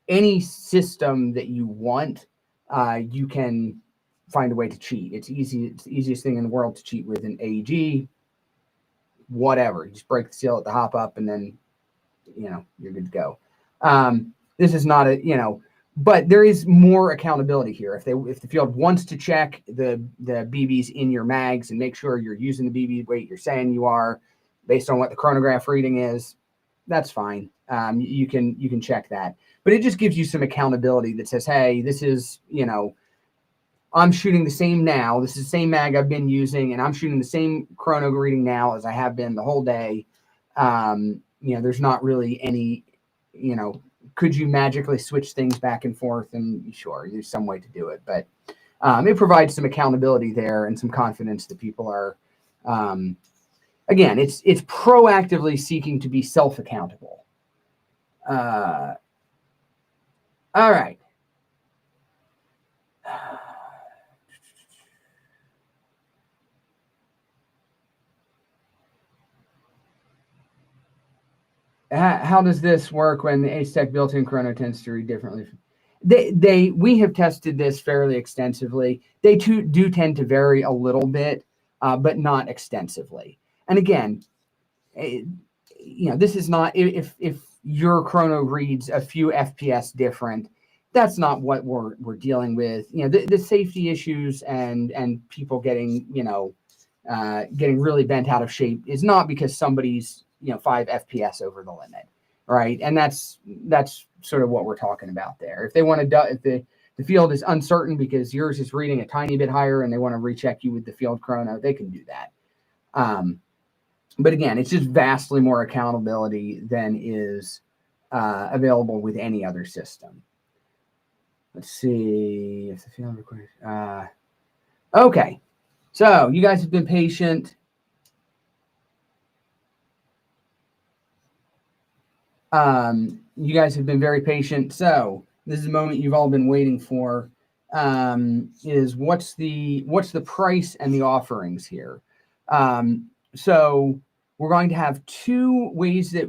any system that you want, you can find a way to cheat. It's easy. It's the easiest thing in the world to cheat with an AEG, whatever. You just break the seal at the hop up and then, you're good to go. This is not a, but there is more accountability here. If the field wants to check the BBs in your mags and make sure you're using the BB weight you're saying you are based on what the chronograph reading is, that's fine. You can check that, but it just gives you some accountability that says, hey, this is, I'm shooting the same now. This is the same mag I've been using, and I'm shooting the same chrono reading now as I have been the whole day. There's not really any, could you magically switch things back and forth? And sure, there's some way to do it, but it provides some accountability there and some confidence that people are, again, it's proactively seeking to be self-accountable. All right. How does this work when the Ace-Tech built-in chrono tends to read differently? We have tested this fairly extensively. They do tend to vary a little bit, but not extensively. And again, this is not, if your chrono reads a few FPS different, that's not what we're dealing with. The safety issues and people getting, getting really bent out of shape is not because somebody's, 5 FPS over the limit, right? And that's sort of what we're talking about there. If they want to, if the field is uncertain because yours is reading a tiny bit higher and they want to recheck you with the field chrono, they can do that. But again, it's just vastly more accountability than is available with any other system. Let's see if the field requires. Okay, so you guys have been patient. You guys have been very patient. So this is the moment you've all been waiting for. Is what's the price and the offerings here? So we're going to have 2 ways that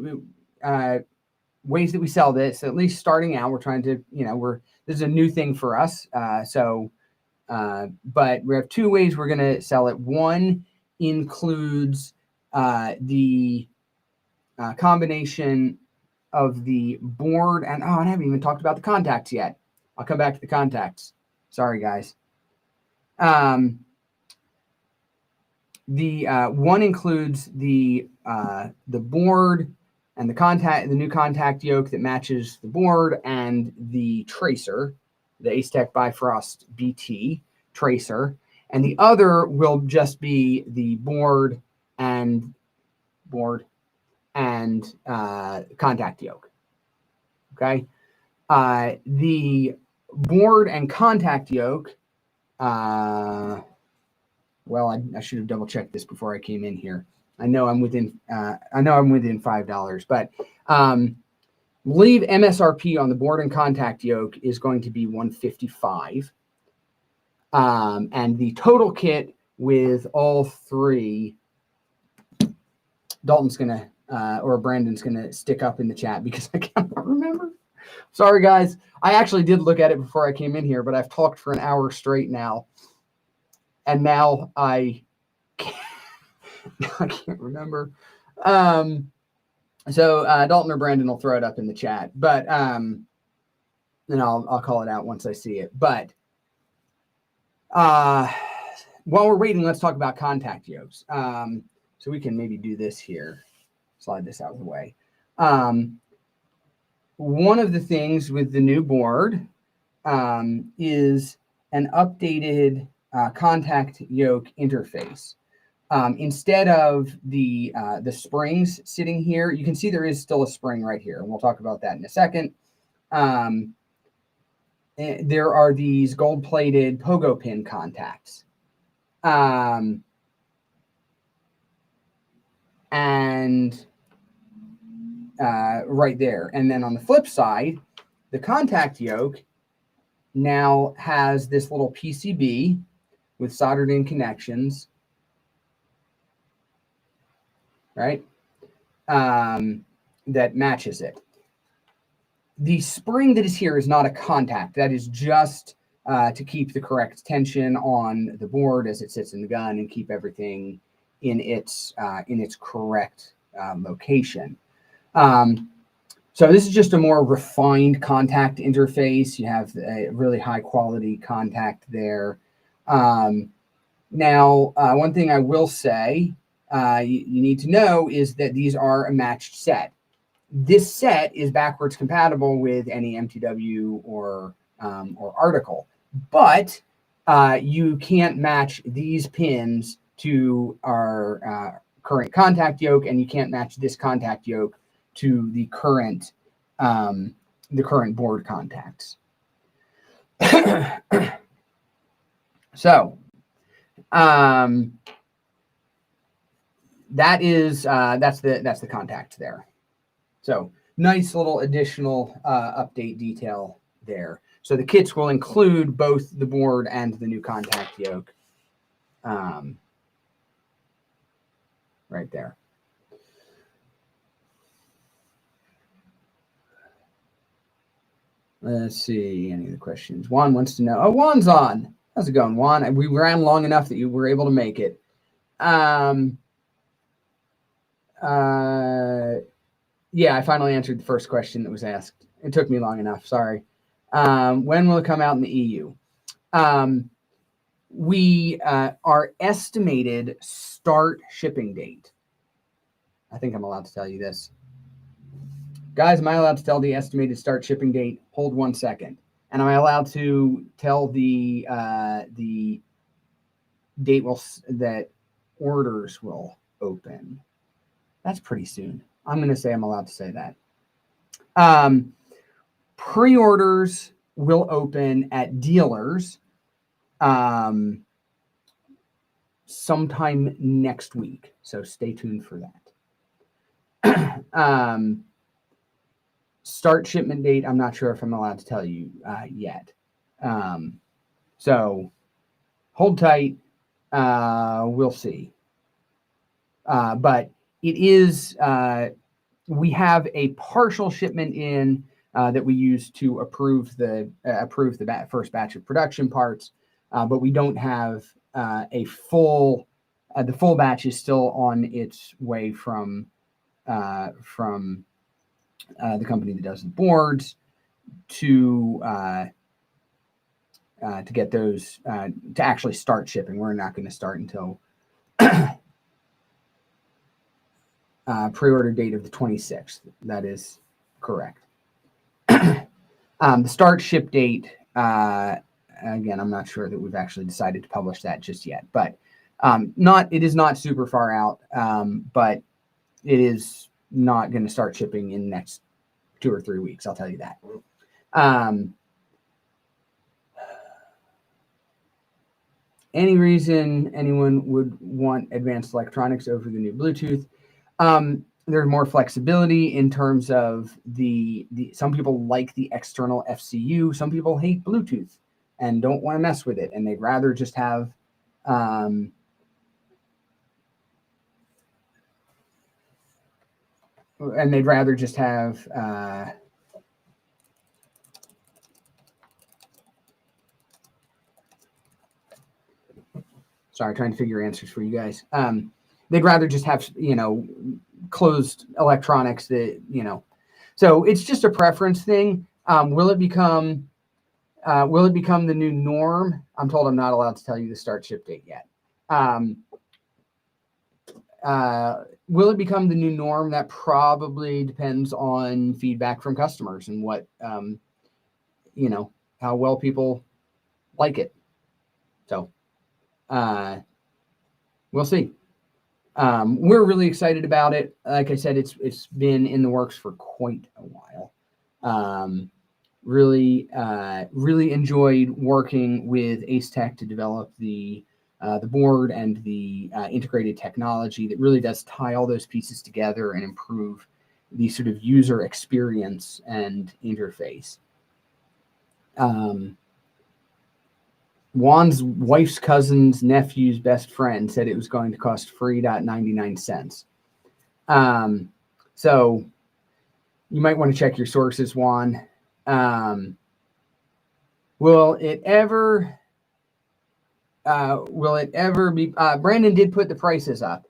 we sell this. At least starting out, we're trying to, this is a new thing for us. But we have 2 ways we're going to sell it. One includes the combination of the board and, I haven't even talked about the contacts yet. I'll come back to the contacts. Sorry, guys. The one includes the board and the new contact yoke that matches the board and the tracer, the Acetec Bifrost BT tracer, and the other will just be the board and contact yoke. Okay, the board and contact yoke. Well, I should have double checked this before I came in here. I know I'm within $5, but believe MSRP on the board and contact yoke is going to be $155. And the total kit with all three, Dalton's gonna or Brandon's gonna stick up in the chat because I can't remember. Sorry guys, I actually did look at it before I came in here, but I've talked for an hour straight now, and now I can't remember. So Dalton or Brandon will throw it up in the chat, but and I'll call it out once I see it. But while we're waiting, let's talk about contact yokes. So we can maybe do this here. Slide this out of the way. One of the things with the new board is an updated contact yoke interface. Instead of the springs sitting here, you can see there is still a spring right here, and we'll talk about that in a second. There are these gold-plated pogo pin contacts. And right there. And then on the flip side, the contact yoke now has this little PCB with soldered in connections, right? That matches it. The spring that is here is not a contact. That is just to keep the correct tension on the board as it sits in the gun and keep everything in its correct location. So this is just a more refined contact interface. You have a really high quality contact there. Now, one thing I will say you need to know is that these are a matched set. This set is backwards compatible with any MTW or article, but you can't match these pins to our current contact yoke, and you can't match this contact yoke to the current board contacts. So that's the contact there. So nice little additional update detail there. So the kits will include both the board and the new contact yoke right there. Let's see, any of the questions. Juan wants to know. Oh, Juan's on. How's it going, Juan? We ran long enough that you were able to make it. Yeah, I finally answered the first question that was asked. It took me long enough. Sorry. When will it come out in the EU? We our estimated start shipping date. I think I'm allowed to tell you this. Guys, am I allowed to tell the estimated start shipping date? Hold 1 second. And am I allowed to tell the date that orders will open? That's pretty soon. I'm going to say I'm allowed to say that. Pre-orders will open at dealers sometime next week. So stay tuned for that. Start shipment date, I'm not sure if I'm allowed to tell you yet. So hold tight. We'll see. But it is, we have a partial shipment in that we use to approve the first batch of production parts, but we don't have a full. The full batch is still on its way from the company that does the boards to get those to actually start shipping. We're not going to start until pre-order date of the 26th. That is correct. The start ship date, again, I'm not sure that we've actually decided to publish that just yet, but it is not super far out, but it is not going to start shipping in the next 2 or 3 weeks. I'll tell you that. Any reason anyone would want advanced electronics over the new Bluetooth? There's more flexibility in terms of the some people like the external FCU. Some people hate Bluetooth and don't want to mess with it, and they'd rather just have sorry, trying to figure answers for you guys. They'd rather just have, closed electronics that, so it's just a preference thing. Will it become the new norm? I'm told I'm not allowed to tell you the start ship date yet. Will it become the new norm? That probably depends on feedback from customers and what, how well people like it. So, we'll see. We're really excited about it. Like I said, it's been in the works for quite a while. Really enjoyed working with Ace Tech to develop the board and the integrated technology that really does tie all those pieces together and improve the sort of user experience and interface. Juan's wife's cousin's nephew's best friend said it was going to cost free.99 cents. So you might want to check your sources, Juan. Will it ever be? Brandon did put the prices up.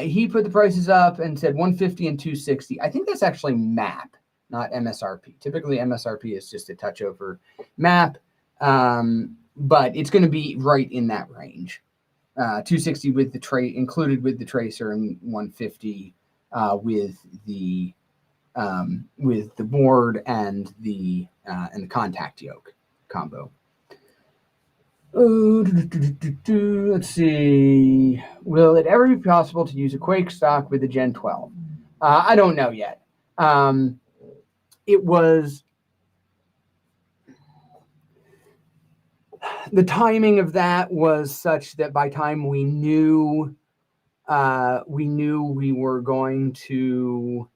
He put the prices up and said 150 and 260. I think that's actually MAP, not MSRP. Typically, MSRP is just a touch over MAP. But it's going to be right in that range. 260 with the tray included with the tracer, and 150 with the board and the contact yoke combo. Let's see. Will it ever be possible to use a Quake stock with the Gen 12? I don't know yet. The timing of that was such that by time we knew we were going to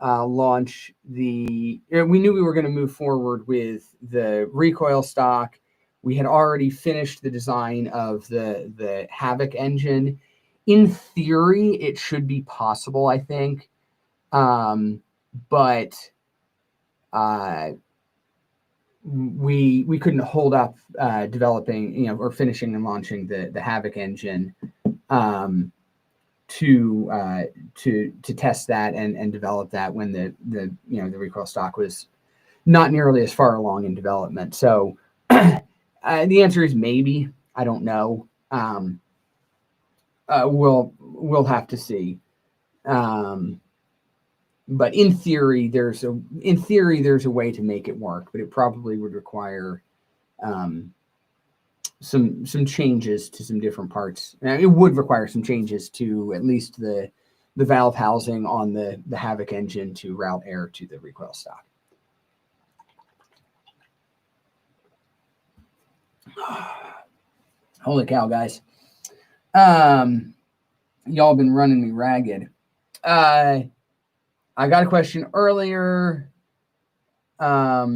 launch we knew we were going to move forward with the recoil stock. We had already finished the design of the Havoc engine. In theory, it should be possible, I think, but we couldn't hold up developing, or finishing and launching the Havoc engine to test that and develop that when the recoil stock was not nearly as far along in development. So the answer is maybe. I don't know. We'll have to see. But in theory, there's a way to make it work, but it probably would require some changes to some different parts. It would require some changes to at least the valve housing on the Havoc engine to route air to the recoil stock. Holy cow, guys. Y'all been running me ragged. I got a question earlier. I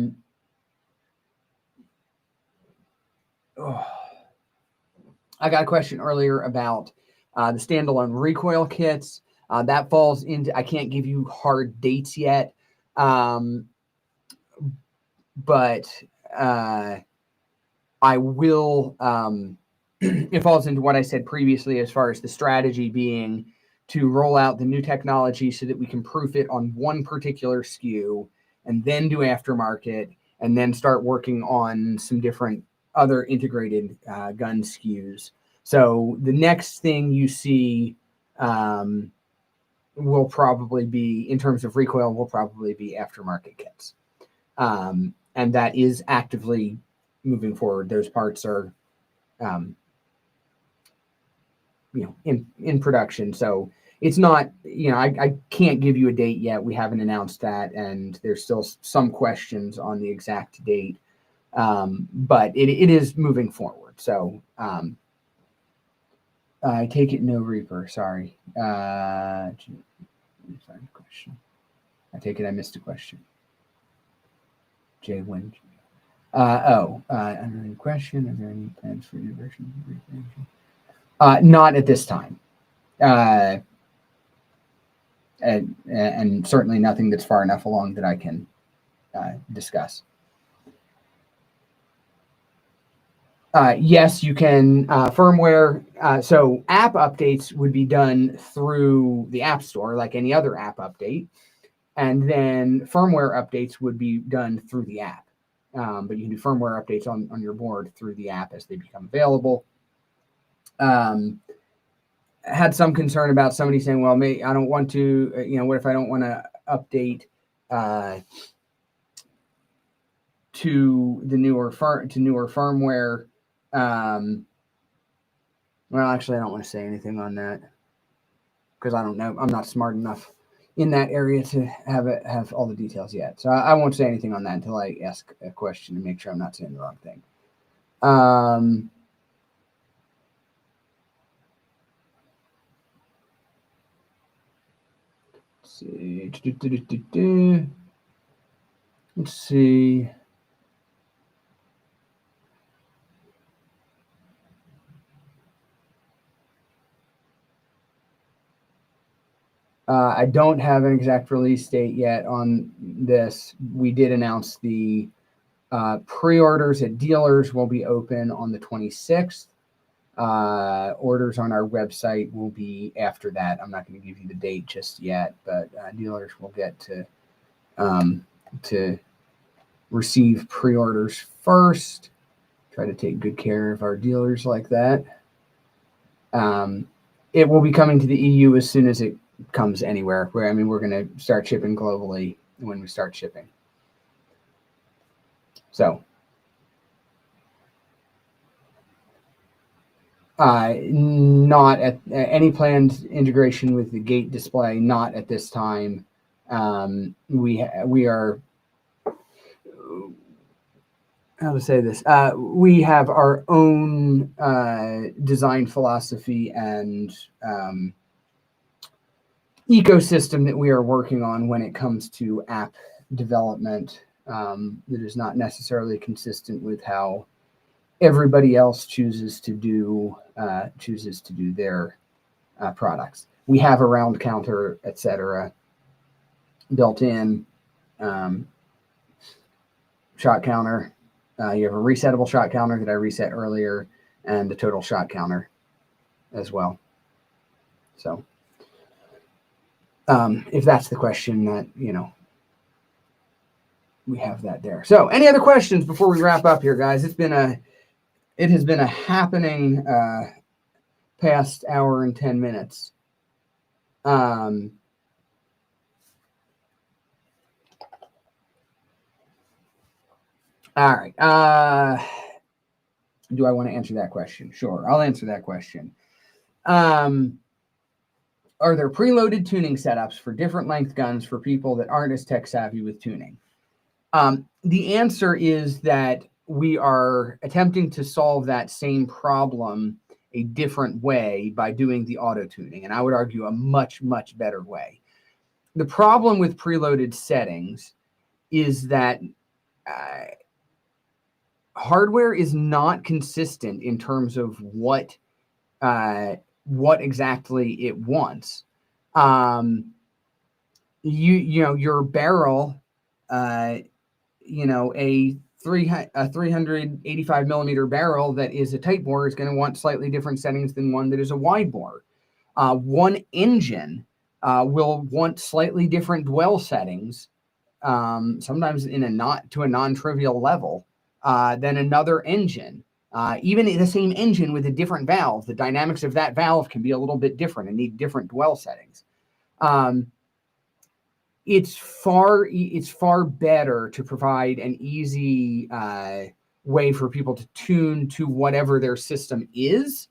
got a question earlier about the standalone recoil kits. That falls into, I can't give you hard dates yet, but I will, it falls into what I said previously as far as the strategy being to roll out the new technology so that we can proof it on one particular SKU and then do aftermarket and then start working on some different other integrated gun SKUs. So the next thing you see will probably be, in terms of recoil, will probably be aftermarket kits. And that is actively moving forward. Those parts are, in production. So it's not, I can't give you a date yet. We haven't announced that, and there's still some questions on the exact date. But it is moving forward. So I take it no Reaper. Sorry. Let me find a question. I take it I missed a question. Jay Wynn. Another question. Are there any plans for new versions of Reaper? Not at this time. And certainly nothing that's far enough along that I can discuss. Yes, you can firmware. So app updates would be done through the App Store, like any other app update. And then firmware updates would be done through the app. But you can do firmware updates on your board through the app as they become available. Had some concern about somebody saying, well, I don't want to, what if I don't want to update to newer firmware? Well, actually, I don't want to say anything on that because I don't know. I'm not smart enough in that area to have all the details yet. So I won't say anything on that until I ask a question and make sure I'm not saying the wrong thing. Let's see. I don't have an exact release date yet on this. We did announce the pre-orders at dealers will be open on the 26th. Orders on our website will be after that. I'm not going to give you the date just yet, but dealers will get to receive pre-orders first. Try to take good care of our dealers like that. It will be coming to the EU as soon as it comes anywhere. We're going to start shipping globally when we start shipping. So not at any planned integration with the gate display, not at this time. We are, how to say this, we have our own design philosophy and ecosystem that we are working on when it comes to app development that is not necessarily consistent with how everybody else chooses to do their products. We have a round counter, etc., built in. Shot counter. You have a resettable shot counter that I reset earlier, and a total shot counter as well. So if that's the question, that we have that there. So any other questions before we wrap up here, guys? It has been a happening past hour and 10 minutes. All right. Do I want to answer that question? Sure, I'll answer that question. Are there preloaded tuning setups for different length guns for people that aren't as tech savvy with tuning? The answer is that we are attempting to solve that same problem a different way by doing the auto tuning, and I would argue a much, much better way. The problem with preloaded settings is that hardware is not consistent in terms of what exactly it wants. Your barrel, a 385 millimeter barrel that is a tight bore is going to want slightly different settings than one that is a wide bore. One engine will want slightly different dwell settings, sometimes in a non-trivial level, than another engine. Even the same engine with a different valve, the dynamics of that valve can be a little bit different and need different dwell settings. It's far better to provide an easy way for people to tune to whatever their system is,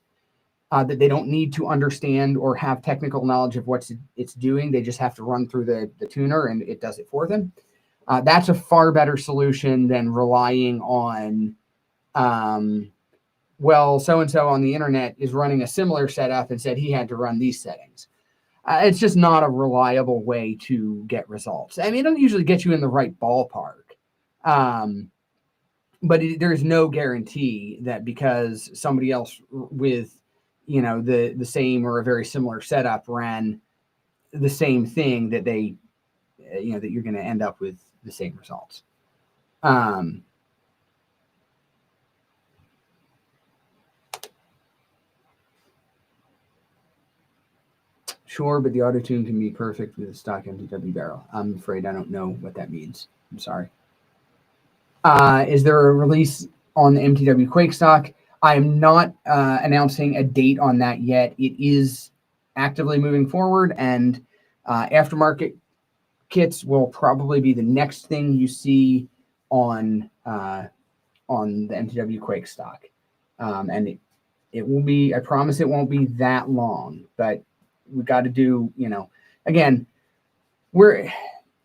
that they don't need to understand or have technical knowledge of what it's doing. They just have to run through the tuner and it does it for them. That's a far better solution than relying on, well, so-and-so on the internet is running a similar setup and said he had to run these settings. It's just not a reliable way to get results. I mean, it don't usually get you in the right ballpark. But there's no guarantee that because somebody else with, the same or a very similar setup ran the same thing that they, that you're going to end up with the same results. Sure, but the Autotune can be perfect with a stock MTW barrel. I'm afraid I don't know what that means. I'm sorry. Is there a release on the MTW Quake stock? I am not announcing a date on that yet. It is actively moving forward, and aftermarket kits will probably be the next thing you see on the MTW Quake stock. And it will be, I promise it won't be that long, but we got to do, again, we're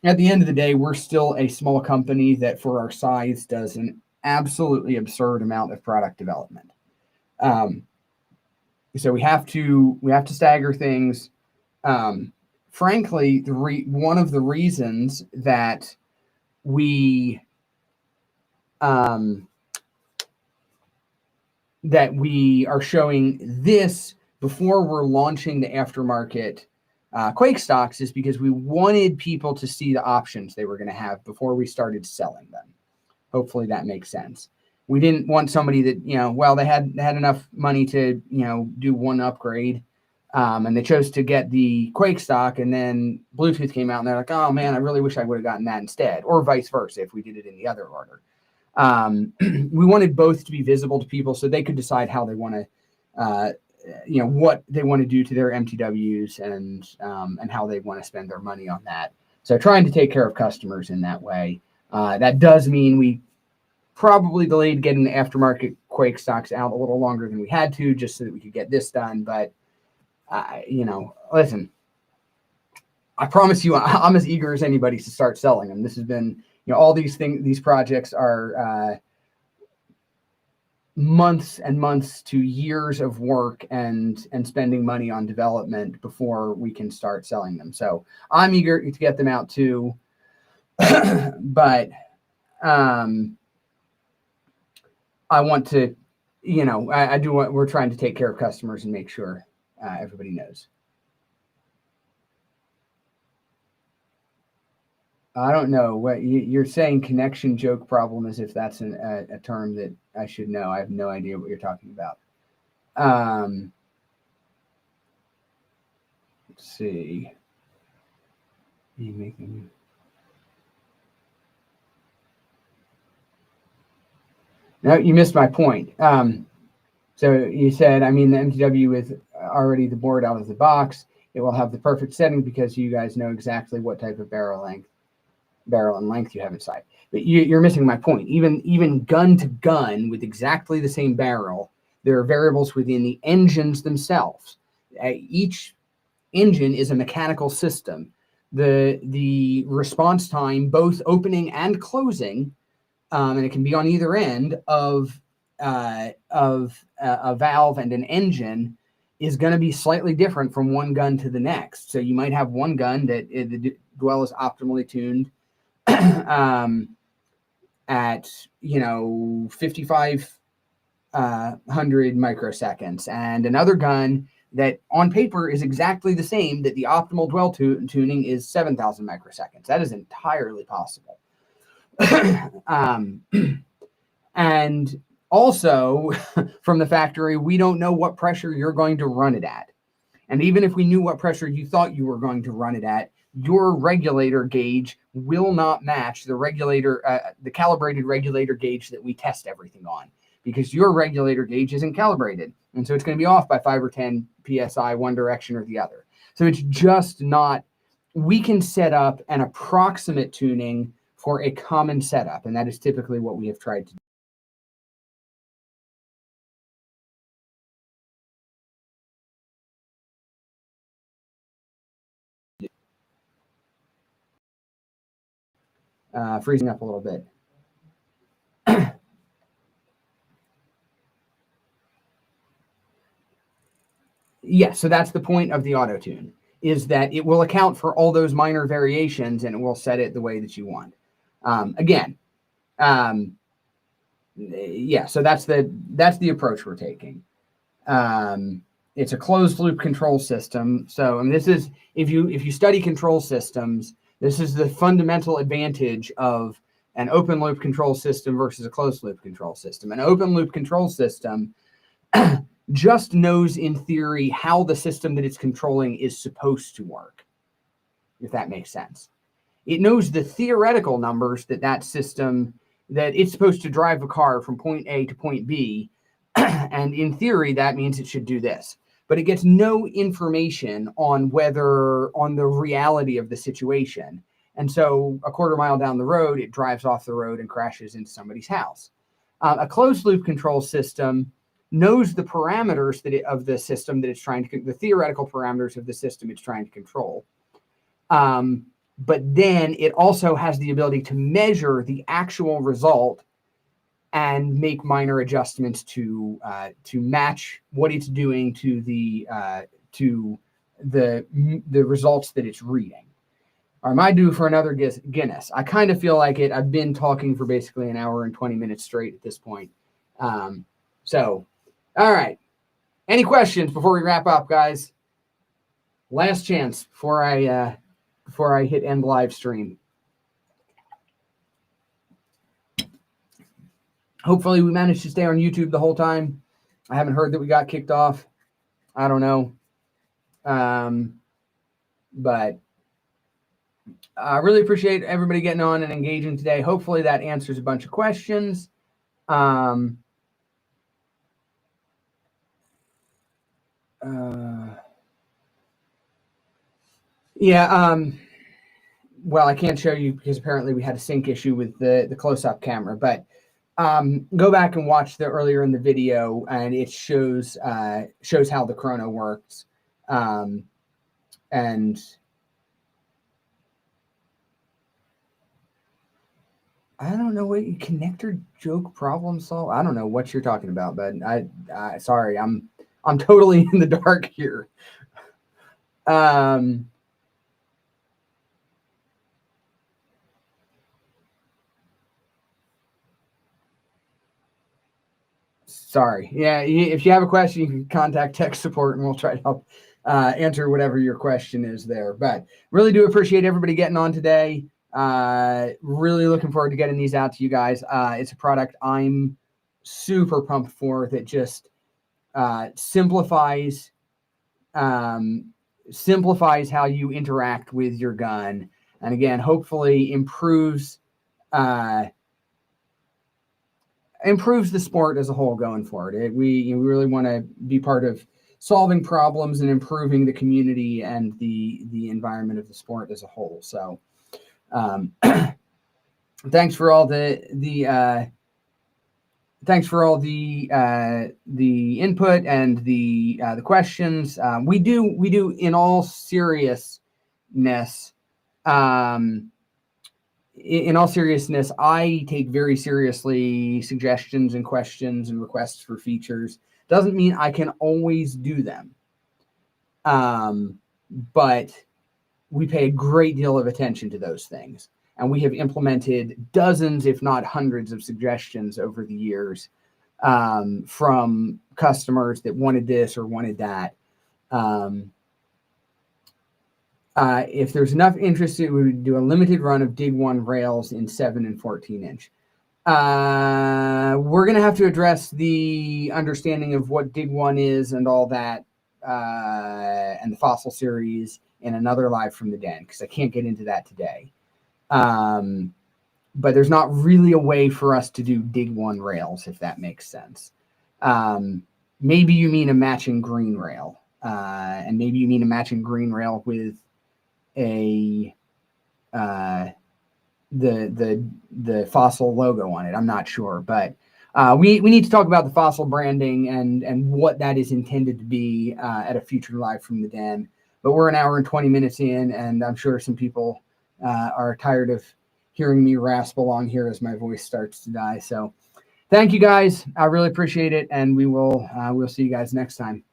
at the end of the day, we're still a small company that for our size does an absolutely absurd amount of product development. So we have to stagger things. Frankly, one of the reasons that we are showing this before we're launching the aftermarket Quake stocks is because we wanted people to see the options they were going to have before we started selling them. Hopefully that makes sense. We didn't want somebody that, they had enough money to, do one upgrade, and they chose to get the Quake stock, and then Bluetooth came out and they're like, oh man, I really wish I would have gotten that instead, or vice versa if we did it in the other order. We wanted both to be visible to people so they could decide how they want to, what they want to do to their MTWs and how they want to spend their money on that. So trying to take care of customers in that way. That does mean we probably delayed getting the aftermarket Quake stocks out a little longer than we had to, just so that we could get this done. But, listen, I promise you, I'm as eager as anybody to start selling them. This has been, all these projects are months and months to years of work and spending money on development before we can start selling them. So I'm eager to get them out too. But I want to, I do want, we're trying to take care of customers and make sure everybody knows. I don't know what you're saying. Connection joke problem, as if that's a term that I should know. I have no idea what you're talking about. Let's see. You making? No, you missed my point. So you said, the MTW with already the board out of the box, it will have the perfect setting because you guys know exactly what type of barrel and length you have inside. But you're missing my point. Even gun to gun with exactly the same barrel, there are variables within the engines themselves. Each engine is a mechanical system. The response time, both opening and closing, and it can be on either end of a valve and an engine, is going to be slightly different from one gun to the next. So you might have one gun that the dwell is optimally tuned at 5,500 microseconds, and another gun that on paper is exactly the same, that the optimal dwell tuning is 7,000 microseconds. That is entirely possible. And also from the factory, we don't know what pressure you're going to run it at. And even if we knew what pressure you thought you were going to run it at, your regulator gauge will not match the calibrated regulator gauge that we test everything on, because your regulator gauge isn't calibrated. And so it's going to be off by 5 or 10 PSI, one direction or the other. So it's just not we can set up an approximate tuning for a common setup, and that is typically what we have tried to do. Freezing up a little bit. Yeah, so that's the point of the Autotune, is that it will account for all those minor variations and it will set it the way that you want. Yeah, so that's the approach we're taking. It's a closed loop control system. So, and this is, if you study control systems, this is the fundamental advantage of an open loop control system versus a closed loop control system. An open loop control system just knows in theory how the system that it's controlling is supposed to work, if that makes sense. It knows the theoretical numbers that system, that it's supposed to drive a car from point A to point B, and in theory that means it should do this, but it gets no information on the reality of the situation. And so a quarter mile down the road, it drives off the road and crashes into somebody's house. A closed loop control system knows the parameters of the system that it's trying to, the theoretical parameters of the system it's trying to control. But then it also has the ability to measure the actual result and make minor adjustments to match what it's doing to the results that it's reading. All right, my due for another Guinness. I kind of feel like it. I've been talking for basically an hour and 20 minutes straight at this point. So, all right. Any questions before we wrap up, guys? Last chance before I hit end live stream. Hopefully we managed to stay on YouTube the whole time. I haven't heard that we got kicked off. I don't know. But I really appreciate everybody getting on and engaging today. Hopefully that answers a bunch of questions. Well, I can't show you because apparently we had a sync issue with the close-up camera, but go back and watch the earlier in the video, and it shows how the chrono works. And I don't know what connector joke problem solve. I don't know what you're talking about, but I sorry, I'm totally in the dark here. Sorry. Yeah, if you have a question, you can contact tech support and we'll try to help answer whatever your question is there. But really do appreciate everybody getting on today. Really looking forward to getting these out to you guys. It's a product I'm super pumped for that just simplifies how you interact with your gun. And again, hopefully improves the sport as a whole going forward. We really want to be part of solving problems and improving the community and the environment of the sport as a whole. So thanks for all the input and the questions. We do in all seriousness. In all seriousness, I take very seriously suggestions and questions and requests for features. Doesn't mean I can always do them. But we pay a great deal of attention to those things. And we have implemented dozens, if not hundreds, of suggestions over the years from customers that wanted this or wanted that. If there's enough interest, we would do a limited run of Dig 1 rails in 7 and 14 inch. We're going to have to address the understanding of what Dig 1 is and all that, and the Fossil series in another live from the den, because I can't get into that today. But there's not really a way for us to do Dig 1 rails, if that makes sense. Maybe you mean a matching green rail, and maybe you mean a matching green rail with a the Fossil logo on it. I'm not sure, but we need to talk about the Fossil branding and what that is intended to be at a future live from the den. But we're an hour and 20 minutes in, and I'm sure some people are tired of hearing me rasp along here as my voice starts to die. So thank you guys. I really appreciate it, and we'll see you guys next time.